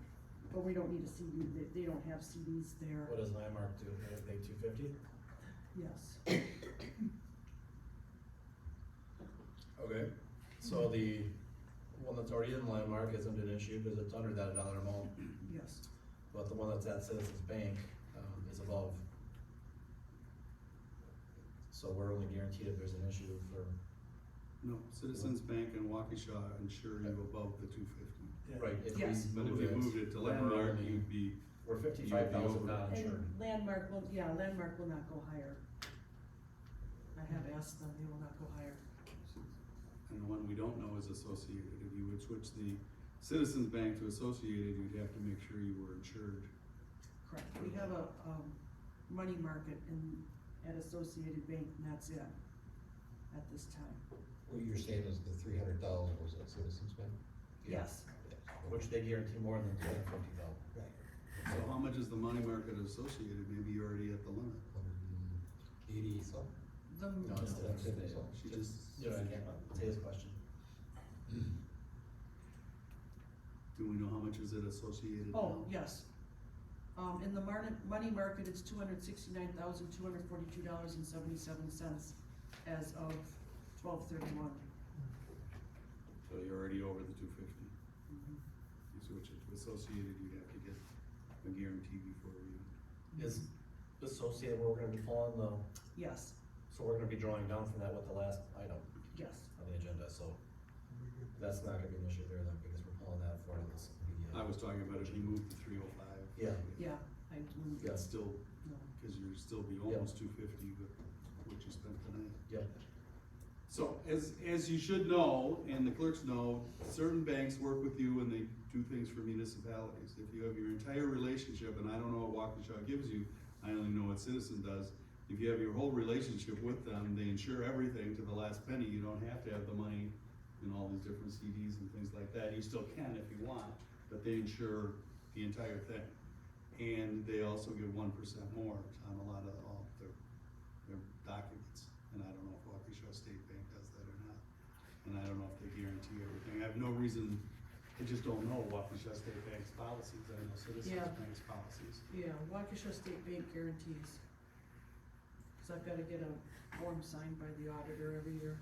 S3: but we don't need a CD, they don't have CDs there.
S1: What does Landmark do? They pay $250?
S3: Yes,
S1: Okay, so the one that's already in Landmark isn't an issue because it's under that dollar amount,
S3: yes.
S1: but the one that's at Citizens Bank, is above. So we're only guaranteed if there's an issue for,
S9: No, Citizens Bank and Waukesha insure you above the 250.
S5: Yeah.
S1: right, if
S3: Yes.
S1: we
S9: But if
S1: move
S9: you
S1: it,
S9: moved it to
S1: then we're
S9: Landmark,
S1: only-
S9: you'd be,
S1: we're 55,000 not
S3: And
S1: insured.
S3: Landmark will not go higher. I have asked them, they will not go higher.
S9: and the one we don't know is Associated. If you would switch the Citizens Bank to Associated, you'd have to make sure you were insured.
S3: Correct, we have a, money market at Associated Bank, and that's it, at this time.
S6: What you're saying is the 300,000 was at Citizens Bank?
S3: Yes,
S1: Which they guarantee more than 250,000.
S9: So how much is the money market associated? Maybe you're already at the limit.
S6: 180 something?
S3: the,
S1: No, it's
S6: No,
S1: different.
S9: She just,
S1: You know, I can't, say his question.
S9: do we know how much is it associated now?
S3: oh, yes. In the money market, it's $269,242.77 as of 12/31.
S9: So you're already over the 250. You switch it to Associated, you'd have to get a guarantee before you.
S1: Is associated where we're gonna be pulling the,
S3: Yes,
S1: so we're gonna be drawing down from that with the last item
S3: yes,
S1: on the agenda, so that's not gonna be an issue there then, because we're pulling that for this.
S9: I was talking about if you moved to 305.
S1: Yeah.
S3: yeah, I moved it.
S9: That's still,
S3: No.
S9: cause you're still be almost 250 with what you spent tonight.
S1: Yep.
S9: So, as you should know, and the clerks know, certain banks work with you and they do things for municipalities. If you have your entire relationship, and I don't know what Waukesha gives you, I only know what Citizen does. If you have your whole relationship with them, they insure everything to the last penny. You don't have to have the money in all these different CDs and things like that. You still can if you want, but they insure the entire thing. And they also give 1% more on a lot of all their documents. And I don't know if Waukesha State Bank does that or not. And I don't know if they guarantee everything. I have no reason, I just don't know Waukesha State Bank's policies. I know Citizens
S3: Yeah.
S9: Bank's policies.
S3: Yeah, Waukesha State Bank guarantees. Cause I've gotta get a form signed by the auditor every year.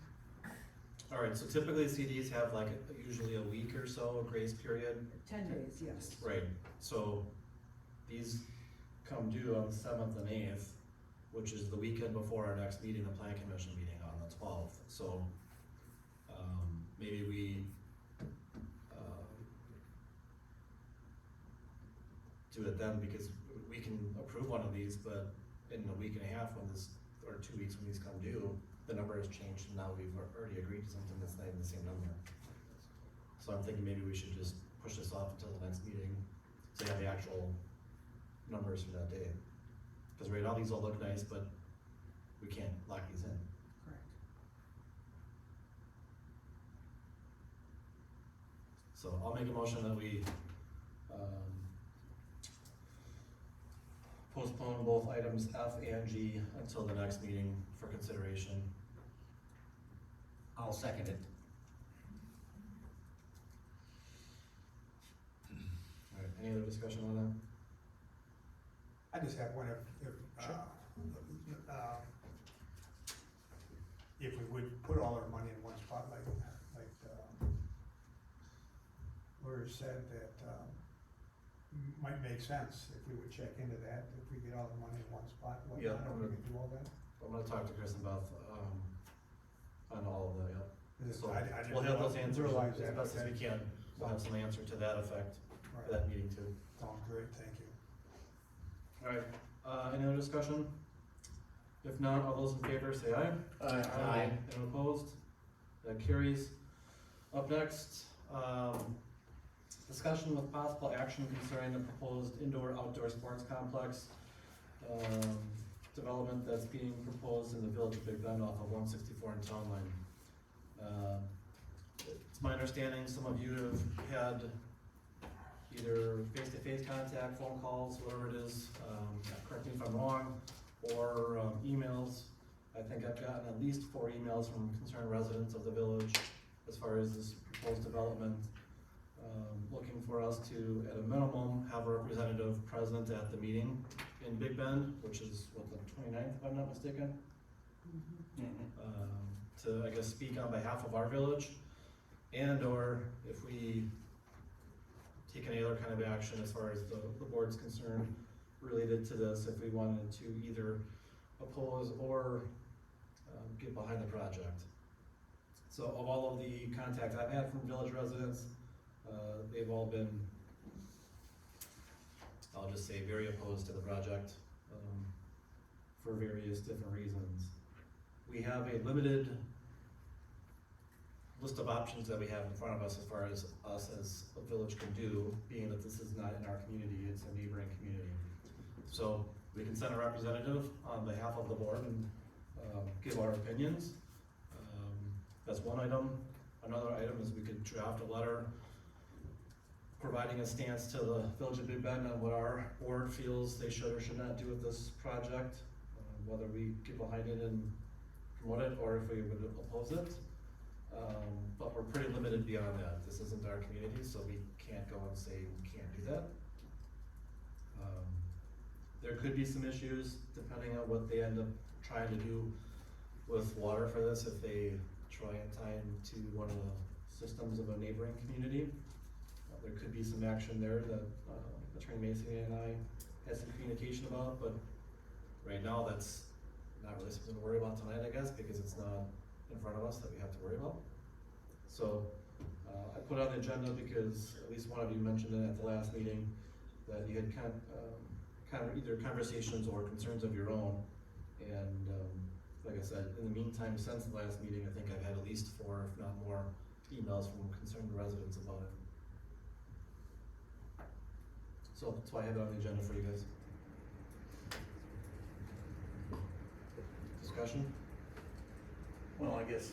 S1: Alright, so typically CDs have like usually a week or so, a grace period.
S3: 10 days, yes.
S1: Right, so these come due on the 7th and 8th, which is the weekend before our next meeting, the plan commission meeting on the 12th, so, maybe we, do it then, because we can approve one of these, but in a week and a half when this, or 2 weeks when these come due, the number has changed, and now we've already agreed to something that's not even the same number. So I'm thinking maybe we should just push this off until the next meeting, to have the actual numbers for that day. Cause right now, these all look nice, but we can't lock these in.
S3: Correct.
S1: So I'll make a motion that we, postpone both items F and G until the next meeting for consideration.
S7: I'll second it.
S1: Alright, any other discussion on that?
S10: I just have one, if we would put all our money in one spot, like Laura said, that, might make sense if we would check into that, if we get all the money in one spot,
S1: Yeah,
S10: whatnot, if we could do all that.
S1: I'm gonna talk to Chris and Beth, on all of that, yep.
S10: Because
S1: So,
S10: I didn't
S1: we'll have those answers
S10: realize
S1: as
S10: that,
S1: best as we
S10: okay.
S1: can, we'll have some answer to that effect for
S10: Right.
S1: that meeting too.
S10: Sounds great, thank you.
S1: Alright, any other discussion? If not, all those in favor say aye.
S7: Aye.
S1: Anyone opposed? That carries. Up next, discussion with possible action concerning the proposed indoor-outdoor sports complex, development that's being proposed in the village of Big Bend off of 164 and Town Line. It's my understanding some of you have had either face-to-face contact, phone calls, whatever it is, correct me if I'm wrong, or emails. I think I've gotten at least 4 emails from concerned residents of the village as far as this proposed development, looking for us to, at a minimum, have a representative present at the meeting in Big Bend, which is, what, the 29th, if I'm not mistaken? To, I guess, speak on behalf of our village, and/or if we take any other kind of action as far as the board's concerned related to this, if we wanted to either oppose or get behind the project. So of all of the contacts I've had from village residents, they've all been, I'll just say, very opposed to the project, for various different reasons. We have a limited list of options that we have in front of us as far as us as a village can do, being that this is not in our community, it's a neighboring community. So we can send a representative on behalf of the board and give our opinions. That's one item. Another item is we could draft a letter providing a stance to the village of Big Bend on what our board feels they should or should not do with this project, whether we get behind it and promote it or if we would oppose it. But we're pretty limited beyond that. This isn't our community, so we can't go and say we can't do that. There could be some issues depending on what they end up trying to do with water for this, if they try and tie into one of the systems of a neighboring community. There could be some action there that Attorney Mason and I had some communication about, but right now that's not really something to worry about tonight, I guess, because it's not in front of us that we have to worry about. So I put it on the agenda because at least one of you mentioned it at the last meeting, that you had kind of either conversations or concerns of your own. And like I said, in the meantime, since the last meeting, I think I've had at least 4, if not more, emails from concerned residents about it. So that's why I have it on the agenda for you guys. Discussion?
S5: Well, I guess,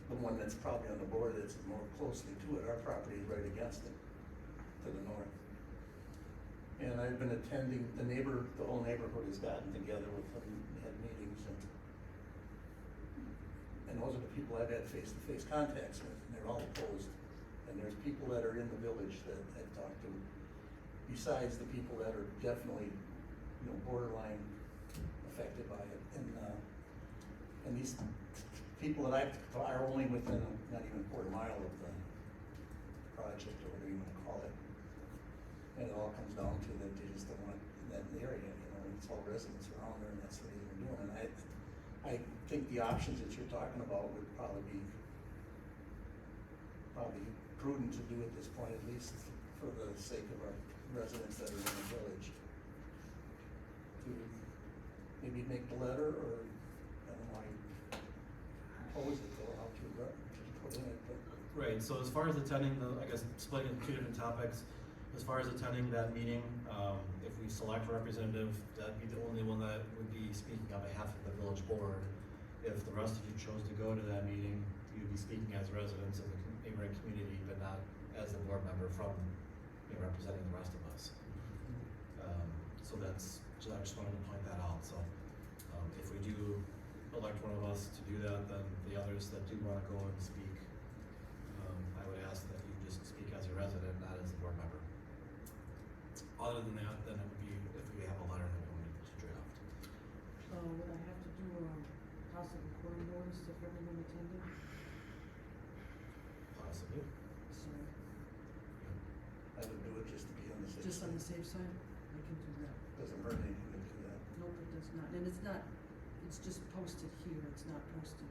S5: the one that's probably on the board that's more closely to it, our property is right against it, to the north. And I've been attending, the whole neighborhood has gotten together with them, had meetings, and those are the people I've had face-to-face contacts with, and they're all opposed. And there's people that are in the village that I've talked to, besides the people that are definitely, borderline affected by it. And these people that are only within not even a quarter mile of the project, or whatever you wanna call it. And it all comes down to that they just don't want that area, it's all residents around there, and that's what they're doing. And I think the options that you're talking about would probably be prudent to do at this point, at least for the sake of our residents that are in the village. To maybe make the letter, or, I don't know how you oppose it, or how to put in it, but.
S1: Right, so as far as attending I guess splitting into 2 different topics, as far as attending that meeting, if we select a representative, that'd be the only one that would be speaking on behalf of the village board. If the rest of you chose to go to that meeting, you'd be speaking as residents of the neighboring community, but not as a board member from, representing the rest of us. So that's, I just wanted to point that out, so, if we do elect one of us to do that, then the others that do wanna go and speak, I would ask that you just speak as a resident, not as a board member. Other than that, then it would be if we have a letter that we need to draft.
S3: Would I have to do a house of recording notice if everyone attended?
S1: Possibly.
S3: So,
S5: I would do it just to be on the safe side.
S3: just on the safe side, I can do that.
S5: Doesn't hurt anything to do that.
S3: Nope, it does not, and it's not, it's just posted here, it's not posted.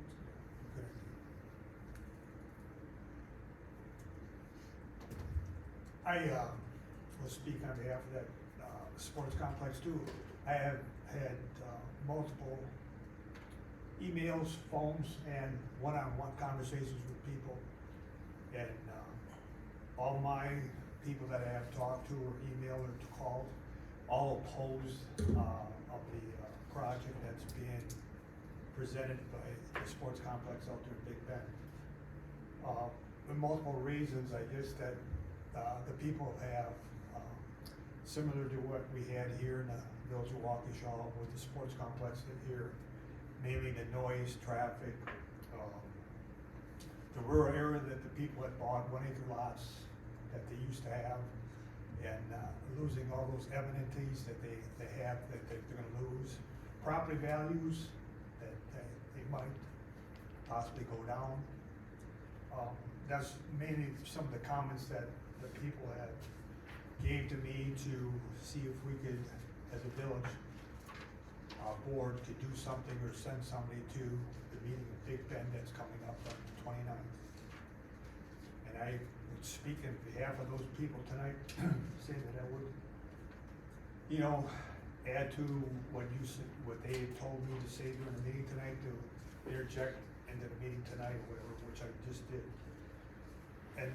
S10: Okay. I, will speak on behalf of that, sports complex too. I have had, multiple emails, phones, and one-on-one conversations with people. And, all my people that I have talked to or emailed or called, all opposed, of the, project that's being presented by the sports complex out there in Big Bend. For multiple reasons, I guess that, the people have, similar to what we had here in the village of Waukesha with the sports complex here, mainly the noise, traffic, the rural area that the people had bought 1 acre lots that they used to have, and, losing all those amenities that they have, that they're gonna lose. Property values that they might possibly go down. That's mainly some of the comments that the people had gave to me to see if we could, as a village, board could do something or send somebody to the meeting of Big Bend that's coming up on the 29th. And I would speak in behalf of those people tonight, say that I would, you know, add to what you said, what they told me to say during the meeting tonight, to interject into the meeting tonight, or whatever, which I just did. And,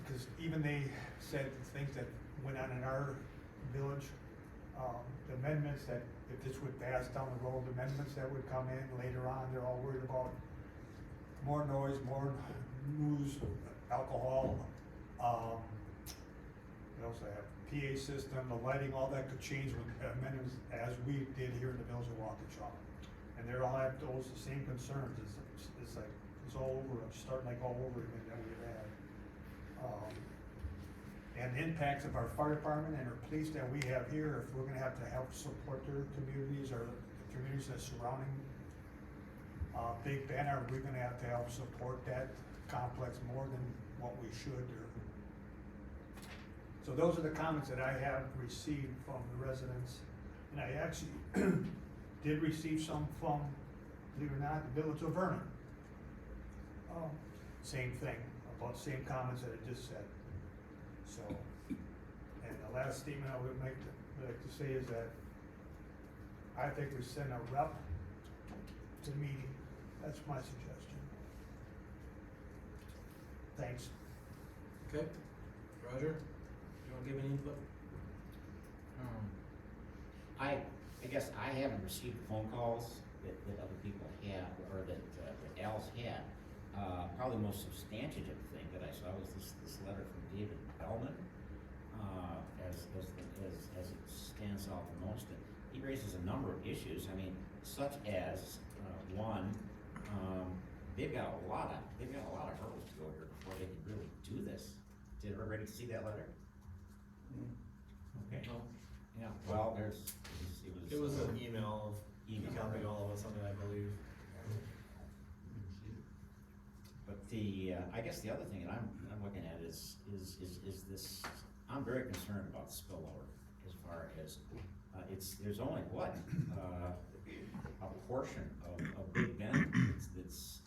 S10: because even they said things that went on in our village, the amendments that, if this would pass down the road, amendments that would come in later on, they're all worried about more noise, more news, alcohol, what else I have? PA system, the lighting, all that could change with amendments as we did here in the village of Waukesha. And they're all have those same concerns, it's like, it's all over, starting like all over again that we've had. And the impacts of our fire department and our police that we have here, if we're gonna have to help support their communities or the communities that surrounding Big Bend, are we gonna have to help support that complex more than what we should, or? So those are the comments that I have received from the residents, and I actually did receive some from, believe it or not, the village of Vernon. Same thing, about the same comments that I just said. So, and the last statement I would like to say is that I think we send a rep to the meeting. That's my suggestion. Thanks.
S1: Okay, Roger, you wanna give any input?
S7: I guess I haven't received phone calls that other people have, or that Al's had. Probably the most substantive thing that I saw was this letter from David Bellman, as it stands out the most. And he raises a number of issues, I mean, such as, one, they've got a lot of hurdles to go here before they can really do this. Did everybody see that letter? Okay.
S1: No.
S7: Yeah, well,
S1: It was an email, he copied all of us on it, I believe.
S7: But I guess the other thing that I'm looking at is this, I'm very concerned about spillover as far as, there's only what, a portion of Big Bend that's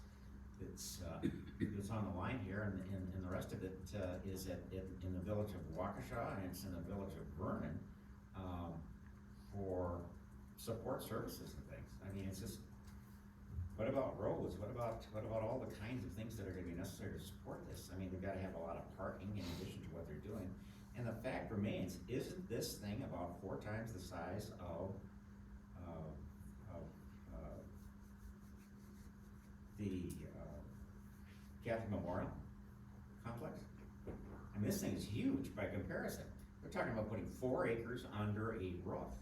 S7: on the line here, and the rest of it, is in the village of Waukesha, and it's in the village of Vernon, for support services and things. I mean, it's just, what about roads? What about all the kinds of things that are gonna be necessary to support this? I mean, they've gotta have a lot of parking in addition to what they're doing. And the fact remains, isn't this thing about 4 times the size of the Catholic Memorial Complex? I mean, this thing is huge by comparison. They're talking about putting 4 acres under a roof.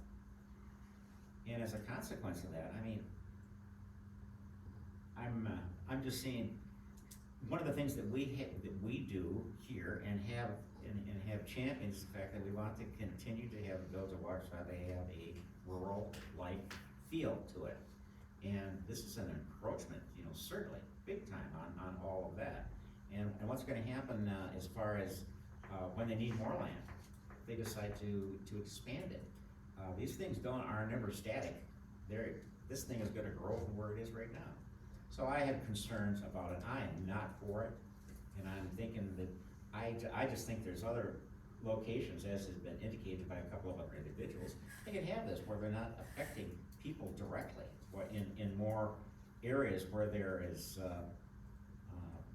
S7: And as a consequence of that, I mean, I'm just saying, one of the things that we do here and have championed is the fact that we want to continue to have the village of Waukesha, they have a rural-like feel to it. And this is an encroachment, you know, certainly, big time on all of that. And what's gonna happen, as far as, when they need more land, they decide to expand it. These things are never static. This thing is gonna grow from where it is right now. So I have concerns about it. I am not for it, and I'm thinking that, I just think there's other locations, as has been indicated by a couple of other individuals, they can have this where they're not affecting people directly, or in more areas where there is,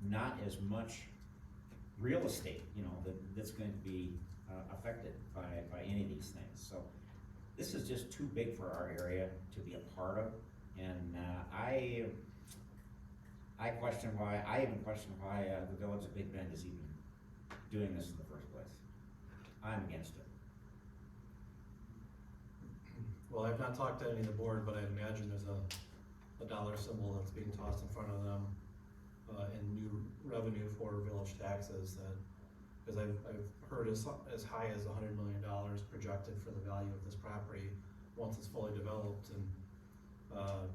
S7: not as much real estate, you know, that's going to be, affected by any of these things. So this is just too big for our area to be a part of, and, I even question why, the village of Big Bend is even doing this in the first place. I'm against it.
S1: Well, I've not talked to any of the board, but I imagine there's a dollar symbol that's being tossed in front of them, in new revenue for village taxes that, because I've heard as high as $100 million projected for the value of this property once it's fully developed, and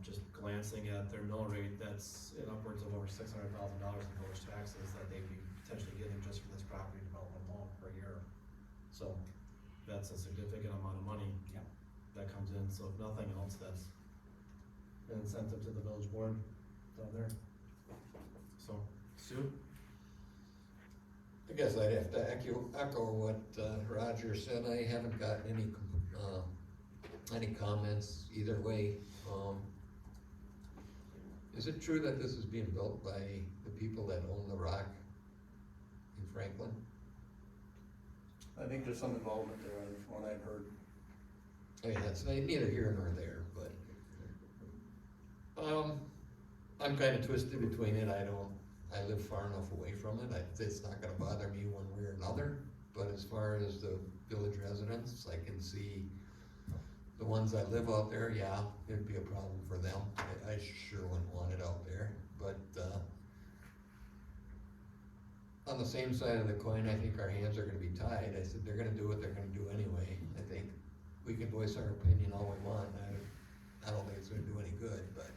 S1: just glancing at their mill rate, that's in upwards of over $600,000 in village taxes that they'd be potentially getting just for this property development alone per year. So that's a significant amount of money.
S7: Yeah.
S1: That comes in, so if nothing else, that's an incentive to the village board down there. So, Sue?
S11: I guess I'd have to echo what Roger said. I haven't gotten any comments either way. Is it true that this is being built by the people that own the rock in Franklin?
S5: I think there's some involvement there, from what I've heard.
S11: I mean, that's neither here nor there, but I'm kind of twisted between it. I live far enough away from it. It's not gonna bother me one way or another, but as far as the village residents, I can see the ones that live out there, yeah, it'd be a problem for them. I sure wouldn't want it out there, but on the same side of the coin, I think our hands are gonna be tied. I said, they're gonna do what they're gonna do anyway. I think we can voice our opinion all we want. I don't think it's gonna do any good, but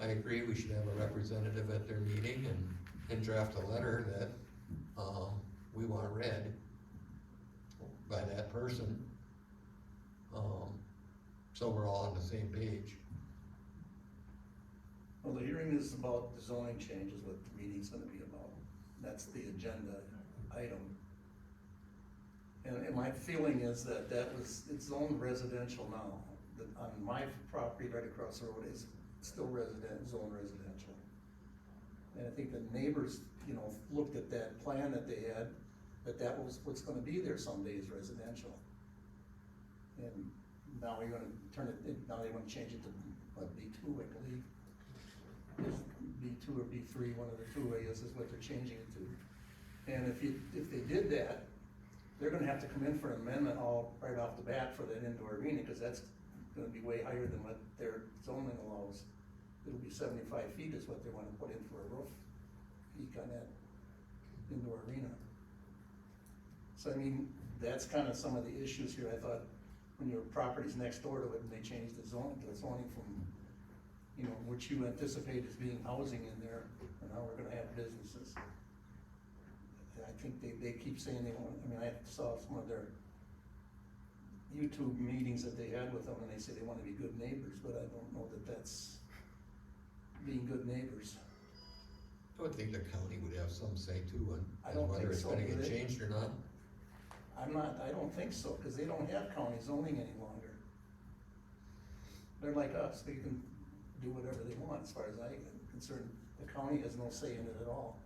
S11: I agree, we should have a representative at their meeting and draft a letter that, we want read by that person. So we're all on the same page.
S5: Well, the hearing is about the zoning changes, what the meeting's gonna be about. That's the agenda item. And my feeling is that it's zoned residential now. On my property right across the road is still zone residential. And I think the neighbors, you know, looked at that plan that they had, that was what's gonna be there someday is residential. And now you're gonna now they wanna change it to, what, B2, I believe. Is B2 or B3, one of the two, I guess, is what they're changing it to. And if they did that, they're gonna have to come in for an amendment right off the bat for that indoor arena, because that's gonna be way higher than what their zoning allows. It'll be 75 feet is what they wanna put in for a roof peak on that indoor arena. So I mean, that's kind of some of the issues here. I thought when your property's next door to it and they changed the zoning from, you know, which you anticipate as being housing in there, and now we're gonna have businesses. I think they keep saying they want, I mean, I saw some of their YouTube meetings that they had with them, and they say they want to be good neighbors, but I don't know that that's being good neighbors.
S11: I would think the county would have some say too
S5: I
S11: on
S5: don't
S11: whether
S5: think
S11: it's
S5: so,
S11: gonna
S5: do
S11: get
S5: they?
S11: changed or not.
S5: I don't think so, because they don't have county zoning any longer. They're like us, they can do whatever they want as far as I'm concerned. The county has no say in it at all.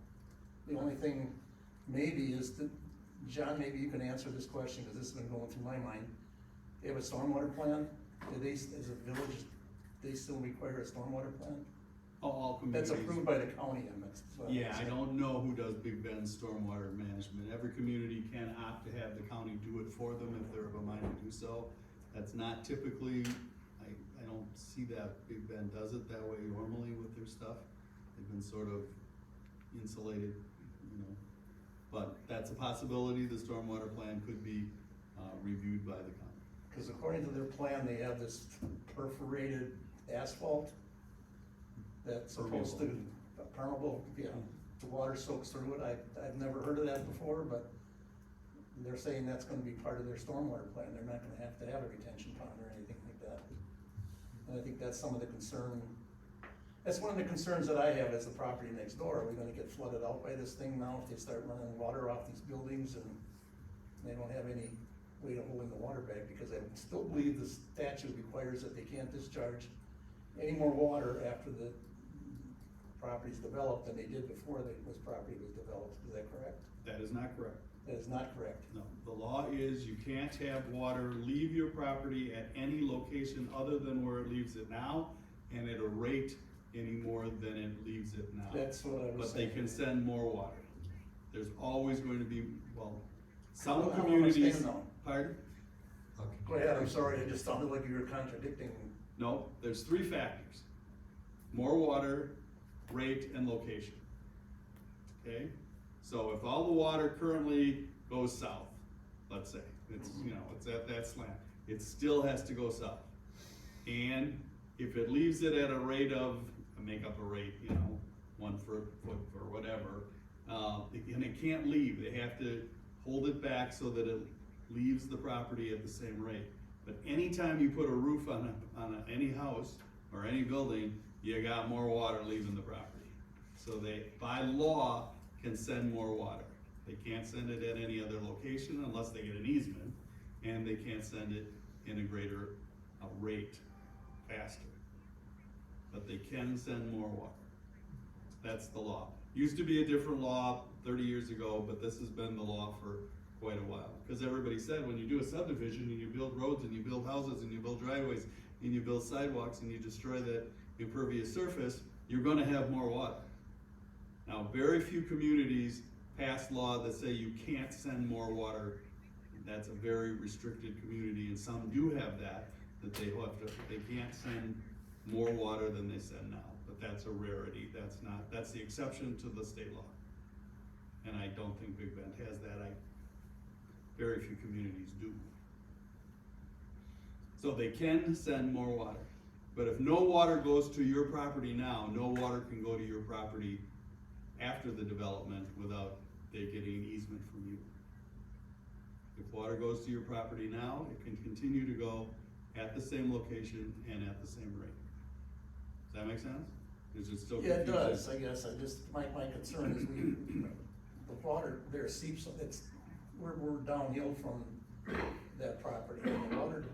S5: The only thing maybe is that, John, maybe you can answer this question, because this has been going through my mind. They have a stormwater plan. Do they, as a village, they still require a stormwater plan?
S9: All
S5: That's
S9: communities.
S5: approved by the county, and that's what I'm
S9: Yeah, I
S5: saying.
S9: don't know who does Big Bend's stormwater management. Every community can opt to have the county do it for them if they're of a mind to do so. That's not typically, I don't see that Big Bend does it that way normally with their stuff. They've been sort of insulated, you know. But that's a possibility. The stormwater plan could be, reviewed by the county.
S5: Cause according to their plan, they have this perforated asphalt that's supposed to, permeable, yeah, the water soaks through it. I've never heard of that before, but they're saying that's gonna be part of their stormwater plan. They're not gonna have to have a retention pond or anything like that. And I think that's some of the concern, that's one of the concerns that I have as the property next door. Are we gonna get flooded out by this thing now if they start running water off these buildings and they don't have any way of holding the water back? Because I still believe the statute requires that they can't discharge any more water after the property's developed than they did before this property was developed. Is that correct?
S9: That is not correct.
S5: That is not correct.
S9: No, the law is you can't have water leave your property at any location other than where it leaves it now, and at a rate any more than it leaves it now.
S5: That's what I was
S9: But they
S5: saying.
S9: can send more water. There's always going to be, well, some
S5: I don't
S9: communities.
S5: understand now.
S9: Pardon?
S6: Okay.
S5: Go ahead, I'm sorry, I just sounded like you were contradicting.
S9: No, there's three factors. More water, rate, and location. Okay? So if all the water currently goes south, let's say, it's, you know, it's at that slant, it still has to go south. And if it leaves it at a rate of, make up a rate, you know, 1 foot or whatever, and it can't leave, they have to hold it back so that it leaves the property at the same rate. But anytime you put a roof on any house or any building, you got more water leaving the property. So they, by law, can send more water. They can't send it at any other location unless they get an easement, and they can't send it in a greater rate faster. But they can send more water. That's the law. Used to be a different law 30 years ago, but this has been the law for quite a while. Because everybody said when you do a subdivision and you build roads and you build houses and you build driveways and you build sidewalks and you destroy that impervious surface, you're gonna have more water. Now, very few communities pass law that say you can't send more water. That's a very restricted community, and some do have that they can't send more water than they send now. But that's a rarity. That's the exception to the state law. And I don't think Big Bend has that. Very few communities do. So they can send more water. But if no water goes to your property now, no water can go to your property after the development without they getting an easement from you. If water goes to your property now, it can continue to go at the same location and at the same rate. Does that make sense? Is it still
S5: Yeah,
S9: confusing?
S5: it does, I guess, my concern is the water there seeps, we're downhill from that property, and the water,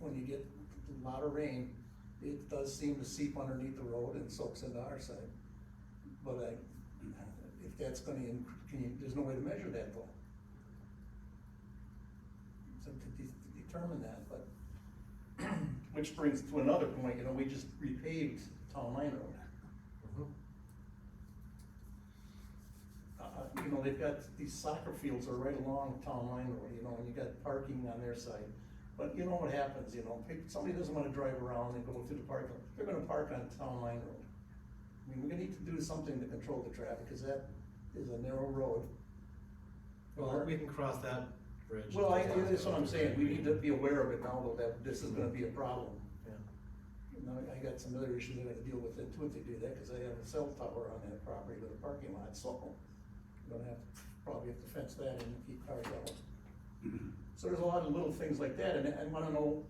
S5: when you get a lot of rain, it does seem to seep underneath the road and soaks into our side. But if that's gonna, there's no way to measure that though. So to determine that, but, which brings to another point, you know, we just repaved Town Line Road. You know, they've got, these soccer fields are right along Town Line Road, you know, and you got parking on their side. But you know what happens, you know, somebody doesn't wanna drive around and go through the parking lot, they're gonna park on Town Line Road. I mean, we're gonna need to do something to control the traffic, cause that is a narrow road.
S1: Well, we can cross that bridge.
S5: Well, that's what I'm saying, we need to be aware of it now, though, that this is gonna be a problem.
S1: Yeah.
S5: Now, I got some other issues I gotta deal with it too if they do that, cause I have a cell tower on that property with a parking lot, so I'm gonna probably have to fence that in and keep cars out. So there's a lot of little things like that, and I wanna know,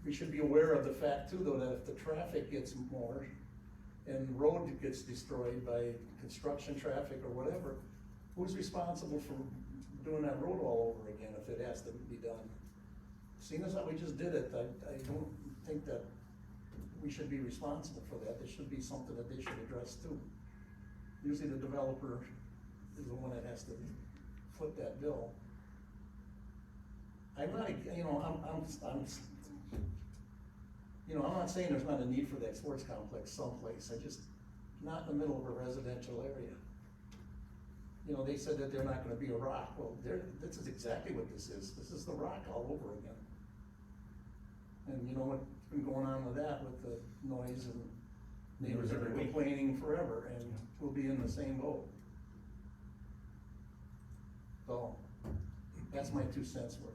S5: we should be aware of the fact too, though, that if the traffic gets more and road gets destroyed by construction traffic or whatever, who's responsible for doing that road all over again if it has to be done? Seeing as how we just did it, I don't think that we should be responsible for that. There should be something that they should address too. Usually the developer is the one that has to foot that bill. I'm not, you know, You know, I'm not saying there's not a need for that sports complex someplace, not in the middle of a residential area. You know, they said that they're not gonna be a rock, well, this is exactly what this is the rock all over again. And you know what's been going on with that, with the noise and neighbors have been complaining forever, and we'll be in the same boat. So, that's my 2 cents worth.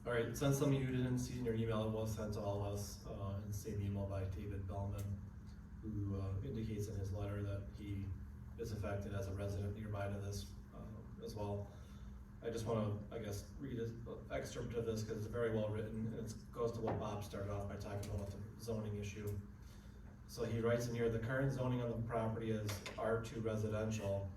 S1: All right, since some of you didn't see in your email, it was sent to all of us, in the same email by David Bellman, who, indicates in his letter that he is affected as a resident nearby to this, as well. I just wanna, I guess, read an excerpt of this, cause it's very well written, and it goes to what Bob started off by talking about the zoning issue. So he writes in here, the current zoning on the property is R2 residential,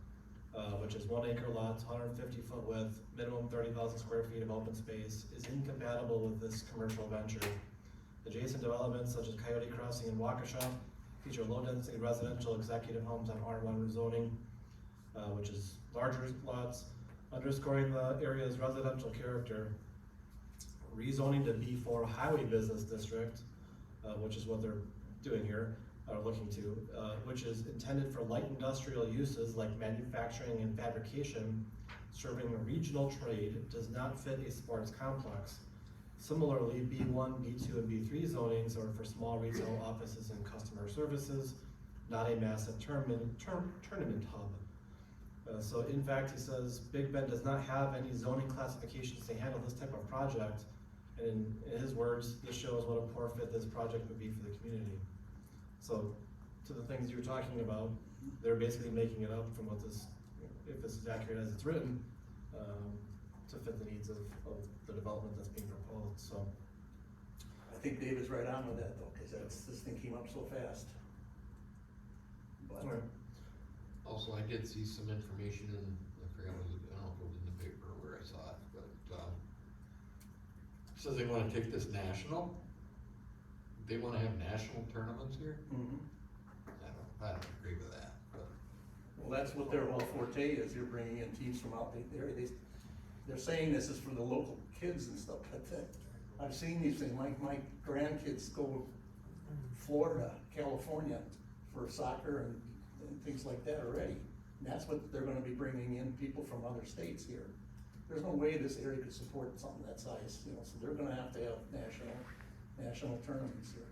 S1: which is 1 acre lots, 150 foot width, minimum 30,000 square feet of open space, is incompatible with this commercial venture. Adjacent developments such as Coyote Crossing and Waukesha feature low density residential executive homes on R1 zoning, which is larger lots, underscoring the area's residential character. Rezoning to B4 Highway Business District, which is what they're doing here, are looking to, which is intended for light industrial uses like manufacturing and fabrication, serving a regional trade, does not fit a sports complex. Similarly, B1, B2, and B3 zonings are for small retail offices and customer services, not a massive tournament hub. So in fact, he says, Big Bend does not have any zoning classifications to handle this type of project. And in his words, this shows what a poor fit this project would be for the community. So to the things you were talking about, they're basically making it up from what this, if this is accurate as it's written, to fit the needs of the development that's being proposed, so.
S5: I think Dave is right on with that though, cause this thing came up so fast. But,
S6: Also, I did see some information in, I forgot what it was, I don't know if it was in the paper or where I saw it, but, says they wanna take this national. They wanna have national tournaments here? I don't agree with that, but.
S5: well, that's what their whole forte is, you're bringing in teams from out the area. They're saying this is for the local kids and stuff, but I've seen these things, my grandkids go to Florida, California for soccer and things like that already. And that's what they're gonna be bringing in, people from other states here. There's no way this area could support something that size, you know, so they're gonna have to have national tournaments here.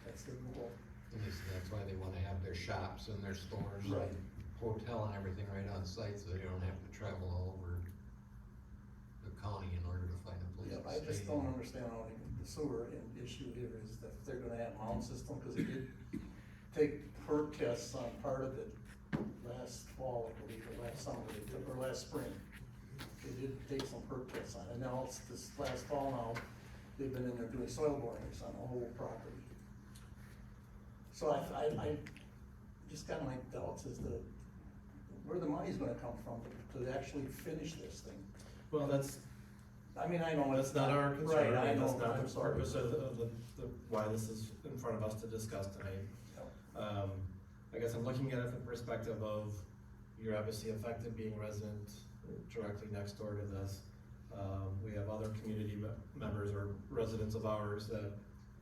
S5: That's their goal.
S6: And that's why they wanna have their shops and their stores
S5: Right.
S6: and hotel and everything right on site, so they don't have to travel all over the county in order to find a place
S5: Yeah,
S6: to
S5: I
S6: stay.
S5: just don't understand how the sewer issue here is that they're gonna have mound system, cause they did take perk tests on part of it last fall, I believe, or last summer, or last spring. They did take some perk tests on it, and now it's this last fall now, they've been in there doing soil borings on the whole property. So I just got my doubts as to where the money's gonna come from to actually finish this thing.
S1: Well, that's
S5: I mean, I know
S1: That's not our concern,
S5: Right, I
S1: and
S5: know,
S1: that's not
S5: I'm
S1: the
S5: sorry.
S1: purpose of the, why this is in front of us to discuss tonight. I guess I'm looking at it from the perspective of, you're obviously affected being a resident directly next door to this. We have other community members or residents of ours that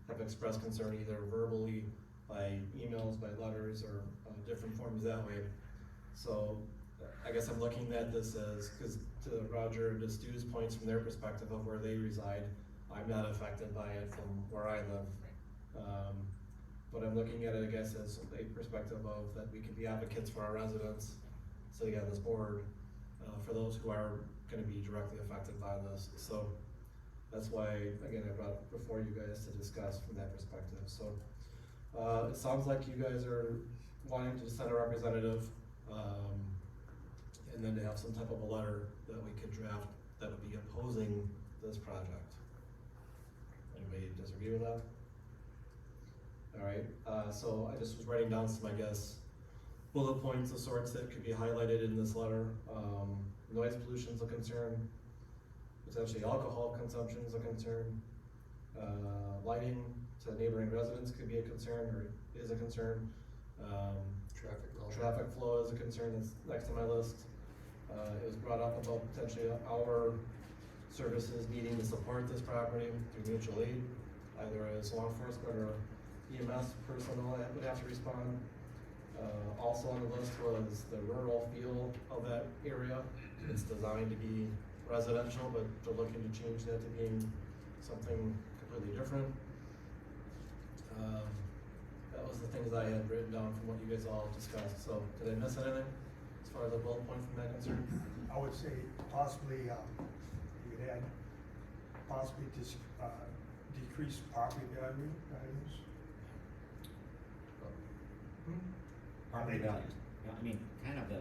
S1: have expressed concern either verbally, by emails, by letters, or different forms that way. So I guess I'm looking at this as, cause to Roger and to Stu's points from their perspective of where they reside, I'm not affected by it from where I live. But I'm looking at it, I guess, as a perspective of that we can be advocates for our residents, sitting on this board, for those who are gonna be directly affected by this. So that's why, again, I brought it before you guys to discuss from that perspective. So it sounds like you guys are wanting to send a representative, and then to have some type of a letter that we could draft that would be opposing this project. Anybody disagree with that? Alright, so I just was writing down some, I guess, bullet points of sorts that could be highlighted in this letter. Noise pollution is a concern, potentially alcohol consumption is a concern, lighting to neighboring residents could be a concern, or is a concern. Traffic flow is a concern that's next on my list. It was brought up about potentially our services needing to support this property through mutual aid. either as law enforcement or EMS personnel that would have to respond. Also on the list was the rural feel of that area. It's designed to be residential, but they're looking to change that to being something completely different. That was the things I had written down from what you guys all discussed. So did I miss anything as far as a bullet point from that concern?
S10: I would say possibly, you could add, possibly decrease property values.
S7: Property values, yeah, I mean, kind of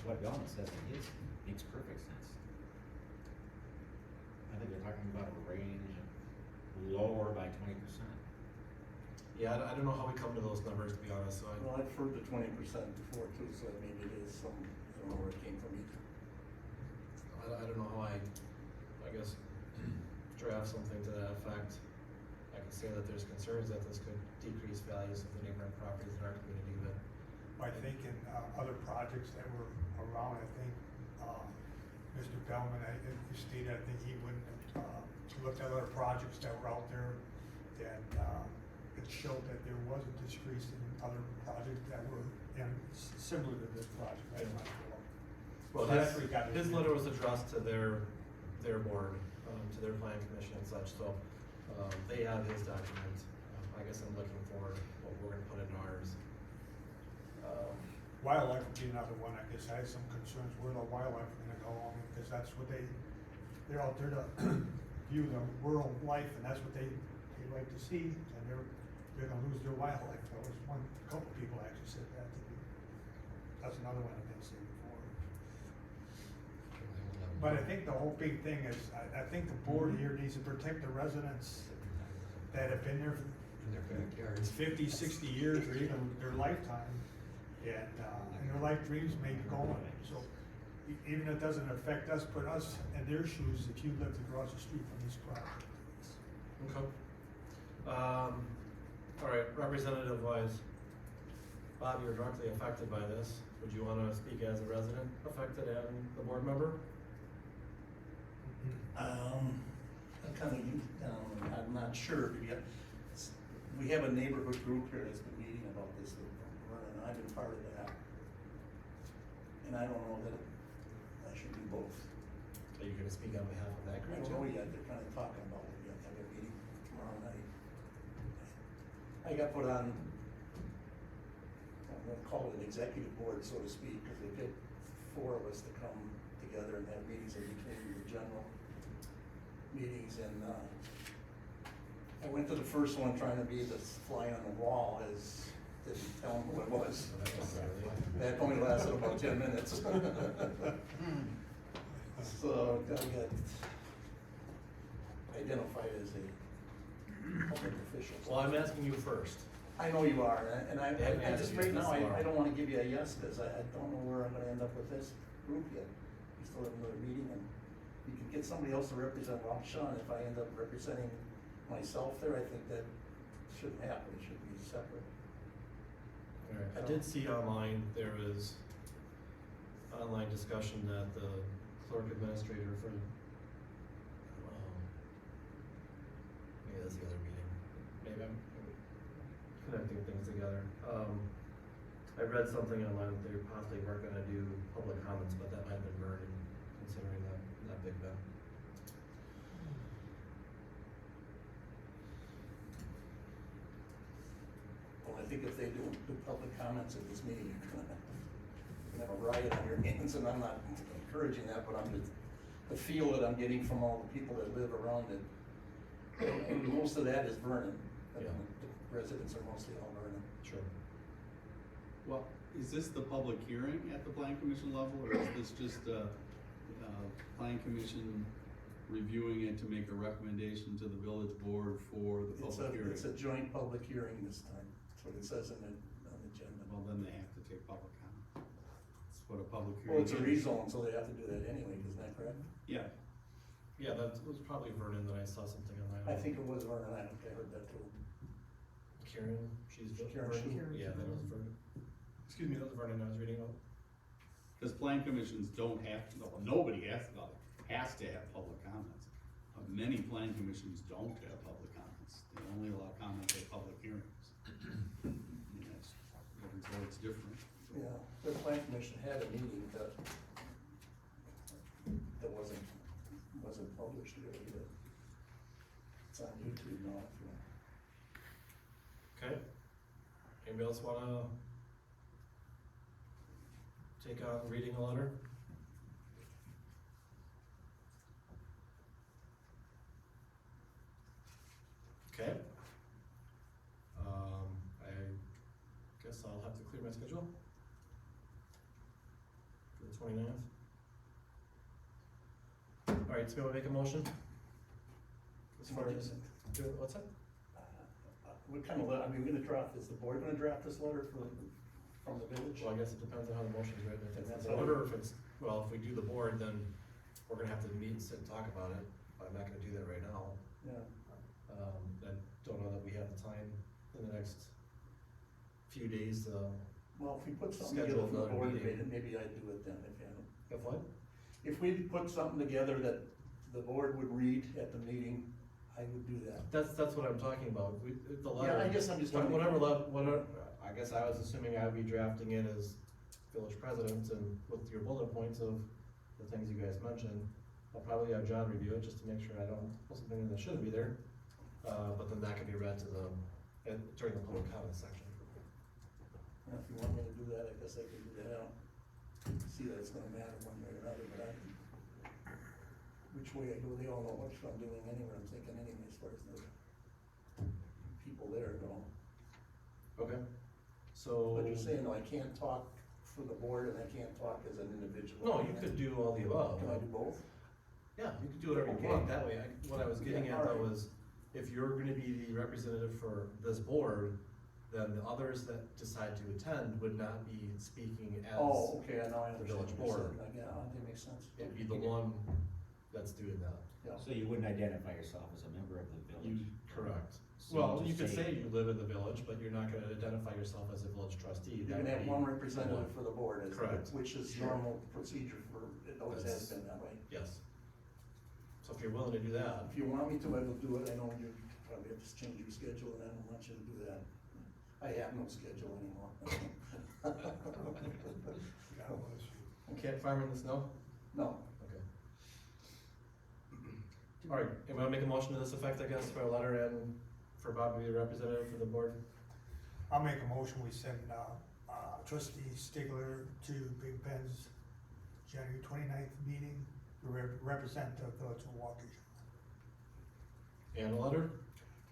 S7: what Delman says it is, makes perfect sense. I think they're talking about a range lower by 20%.
S1: Yeah, I don't know how we come to those numbers, to be honest, so
S5: Well, I've heard the 20% before too, so maybe it is some, I don't know where it came from either.
S1: I don't know how I guess, draft something to that effect. I can say that there's concerns that this could decrease values of the neighboring properties in our community, but
S10: I think in other projects that were around, I think, Mr. Bellman, he stated, I think he wouldn't, looked at other projects that were out there that, it showed that there was a decrease in other projects that were similar to this project. That's not cool.
S1: well,
S10: So that's where he got it.
S1: his letter was addressed to their board, to their plan commission and such, so, they have his document. I guess I'm looking for what we're gonna put in ours.
S10: Wildlife would be another one, I guess. I had some concerns where the wildlife are gonna go, I mean, because that's what they're out there to view the rural life, and that's what they like to see, and they're gonna lose their wildlife. That was a couple people actually said that to me. That's another one I didn't say before. But I think the whole big thing is, I think the board here needs to protect the residents that have been there
S11: In their backyards.
S10: 50, 60 years, or even their lifetime, and their life dreams may be gone. So even if it doesn't affect us, put us in their shoes if you lived across the street from this property.
S1: Okay. All right, representative wise, Bob, you're directly affected by this. Would you wanna speak as a resident affected and the board member?
S5: I'm kind of, I'm not sure, we have a neighborhood group here that's been meeting about this, and I've been part of that. And I don't know that I should do both.
S1: Are you gonna speak on behalf of that
S5: I
S1: group
S5: don't
S1: too?
S5: know yet, they're kind of talking about it, we have to have a meeting tomorrow night. I got put on, I'm gonna call it an executive board, so to speak, because they picked 4 of us to come together and have meetings in between the general meetings, and I went to the first one trying to be the fly on the wall, as didn't tell them what it was. That only lasted about 10 minutes. So I got identified as a public official.
S1: Well, I'm asking you first.
S5: I know you are, and I
S1: haven't asked
S5: just
S1: you
S5: right
S1: this
S5: now,
S1: far.
S5: I don't wanna give you a yes, because I don't know where I'm gonna end up with this group yet. We still have another meeting, and you can get somebody else to represent Waukesha, and if I end up representing myself there, I think that shouldn't happen, it should be separate.
S1: All right. I did see online, there is online discussion that the clerk administrator for, maybe that's the other meeting. Maybe I'm connecting things together. I read something online that they possibly weren't gonna do public comments, but that might have been burned considering that big event.
S5: Well, I think if they do public comments at this meeting, you're gonna have a riot on your hands, and I'm not encouraging that, but the feel that I'm getting from all the people that live around it, and most of that is Vernon.
S1: Yeah.
S5: The residents are mostly all Vernon.
S1: Sure.
S9: Well, is this the public hearing at the plan commission level, or is this just plan commission reviewing it to make a recommendation to the village board for the public hearing?
S5: It's a joint public hearing this time, that's what it says on the agenda.
S9: Well, then they have to take public comment. That's what a public
S5: Well,
S9: hearing
S5: it's a
S9: is.
S5: rezone, so they have to do that anyway, isn't that correct?
S9: Yeah,
S1: Yeah, that was probably Vernon that I saw something online.
S5: I think it was Vernon, I think I heard that too.
S1: Karen, she's
S5: Karen
S1: Vernon.
S5: Schuh.
S1: Yeah, that was Vernon. Excuse me, that was Vernon I was reading about.
S9: because plan commissions don't have, nobody has to have public comments. Many plan commissions don't have public comments. comments. They only allow comments at public hearings. I mean, that's, every board's different.
S5: Yeah, the plan commission had a meeting that wasn't published really, but it's on YouTube now if you want.
S1: Okay. Anybody else wanna take on reading a letter? Okay. I guess I'll have to clear my schedule for the 29th. Alright, so we wanna make a motion? As far as, what's that?
S5: What kind of, I mean, we're gonna draft, is the board gonna draft this letter from the village?
S1: Well, I guess it depends on how the motion's written, if it's
S5: That's
S1: the
S5: all.
S1: order, or if it's, well, if we do the board, then we're gonna have to meet and sit and talk about it, I'm not gonna do that right now.
S5: Yeah,
S1: I don't know that we have the time in the next few days,
S5: well, if we put something
S1: Schedule
S5: together for the
S1: another
S5: board,
S1: meeting.
S5: maybe I'd do it then, if you know.
S1: if what?
S5: If we put something together that the board would read at the meeting, I would do that.
S1: That's what I'm talking about, the letter.
S5: Yeah, I guess I'm just trying to-
S1: Whatever, I guess I was assuming I would be drafting it as village president and with your bullet points of the things you guys mentioned. I'll probably have John review it just to make sure I don't put something in that shouldn't be there, but then that can be read to them during the public comment section.
S5: If you want me to do that, I guess I can do that. I don't see that it's gonna matter one way or another, but which way I go, they all know what I'm doing anyway, I'm thinking anyway, as far as the people there go.
S1: Okay, so.
S5: But you're saying, no, I can't talk for the board and I can't talk as an individual?
S1: No, you could do all the above.
S5: Can I do both?
S1: Yeah, you could do whatever you
S5: Okay.
S1: want, that way, what I was getting
S5: Yeah,
S1: at though
S5: alright.
S1: was, if you're gonna be the representative for this board, then the others that decide to attend would not be speaking as.
S5: Oh, okay, I know, I
S1: the
S5: understand
S1: village
S5: what you're
S1: board.
S5: saying. Yeah, that makes sense.
S1: It'd be the one that's doing that.
S5: Yeah.
S7: So you wouldn't identify yourself as a member of the village?
S1: Correct.
S7: So
S1: Well,
S7: just
S1: you could say you live in the village, but you're not gonna identify yourself as a village trustee.
S5: You're
S1: That
S5: gonna
S1: would
S5: have
S1: be
S5: one representative
S1: one.
S5: for the board,
S1: Correct.
S5: which is
S1: Sure.
S5: normal procedure for, it always has
S1: That's-
S5: been that way.
S1: Yes. So if you're willing to do that,
S5: If you want me to, I will do it, I know you probably have to change your schedule, and I don't want you to do that. I have no schedule anymore.
S10: God bless you.
S1: can't farm in the snow?
S5: No,
S1: Okay. Alright, and wanna make a motion to this effect, I guess, for a letter and for Bob to be the representative for the board?
S10: I'll make a motion, we send, trustee Stigler to Big Ben's January 29th meeting to represent the village of Waukesha,
S1: And a letter?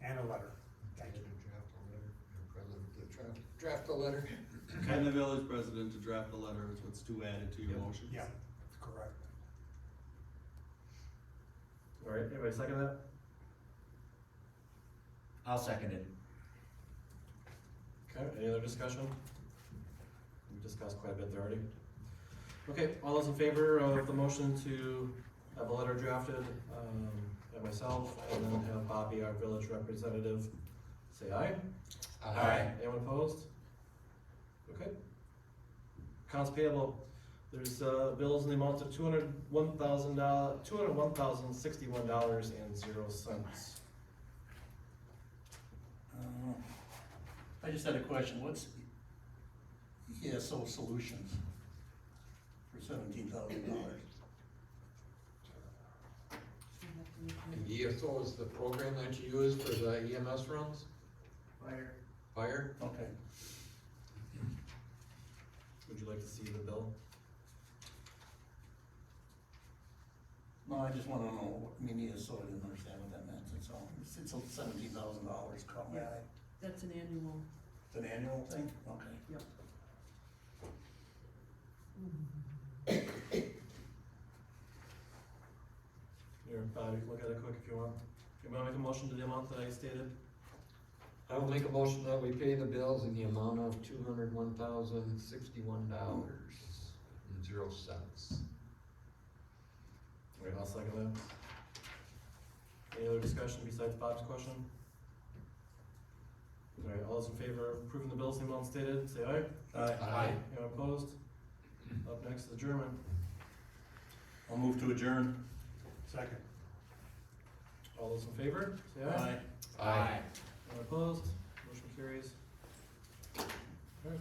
S10: and a letter. Thank you.
S6: Draft a letter, your president to draft a letter.
S9: And the village president to draft the letter is what's to added to your
S1: Yep.
S9: motion.
S10: Yeah, correct.
S1: Alright, anybody second that?
S7: I'll second it.
S1: Okay, any other discussion? We discussed quite a bit there already. Okay, all those in favor of the motion to have a letter drafted, by myself, and then have Bobby, our village representative, say aye? Anyone opposed? Okay. Accounts payable, there's, bills in the amount of $201,061.00.
S5: I just had a question, what's ESO Solutions for $17,000?
S6: And ESO is the program that you use for the EMS runs? Fire?
S5: Okay,
S1: Would you like to see the bill?
S5: no, I just wanna know, I mean, ESO, I didn't understand what that meant, that's all, it's $17,000, caught my eye.
S3: That's an annual.
S5: It's an annual thing, okay.
S3: Yep.
S1: Here, Bobby, look at it quick if you want. You wanna make a motion to the amount that I stated?
S6: I will make a motion that we pay the bills in the amount of $201,061.00.
S1: Alright, I'll second that. Any other discussion besides Bob's question? Alright, all those in favor of approving the bills in the amount stated, say aye.
S6: Aye.
S1: Anyone opposed? Up next is adjournment.
S5: I'll move to adjourn.
S10: Second.
S1: All those in favor, say aye.
S5: Aye.
S1: Anyone opposed? Motion carries. Alright.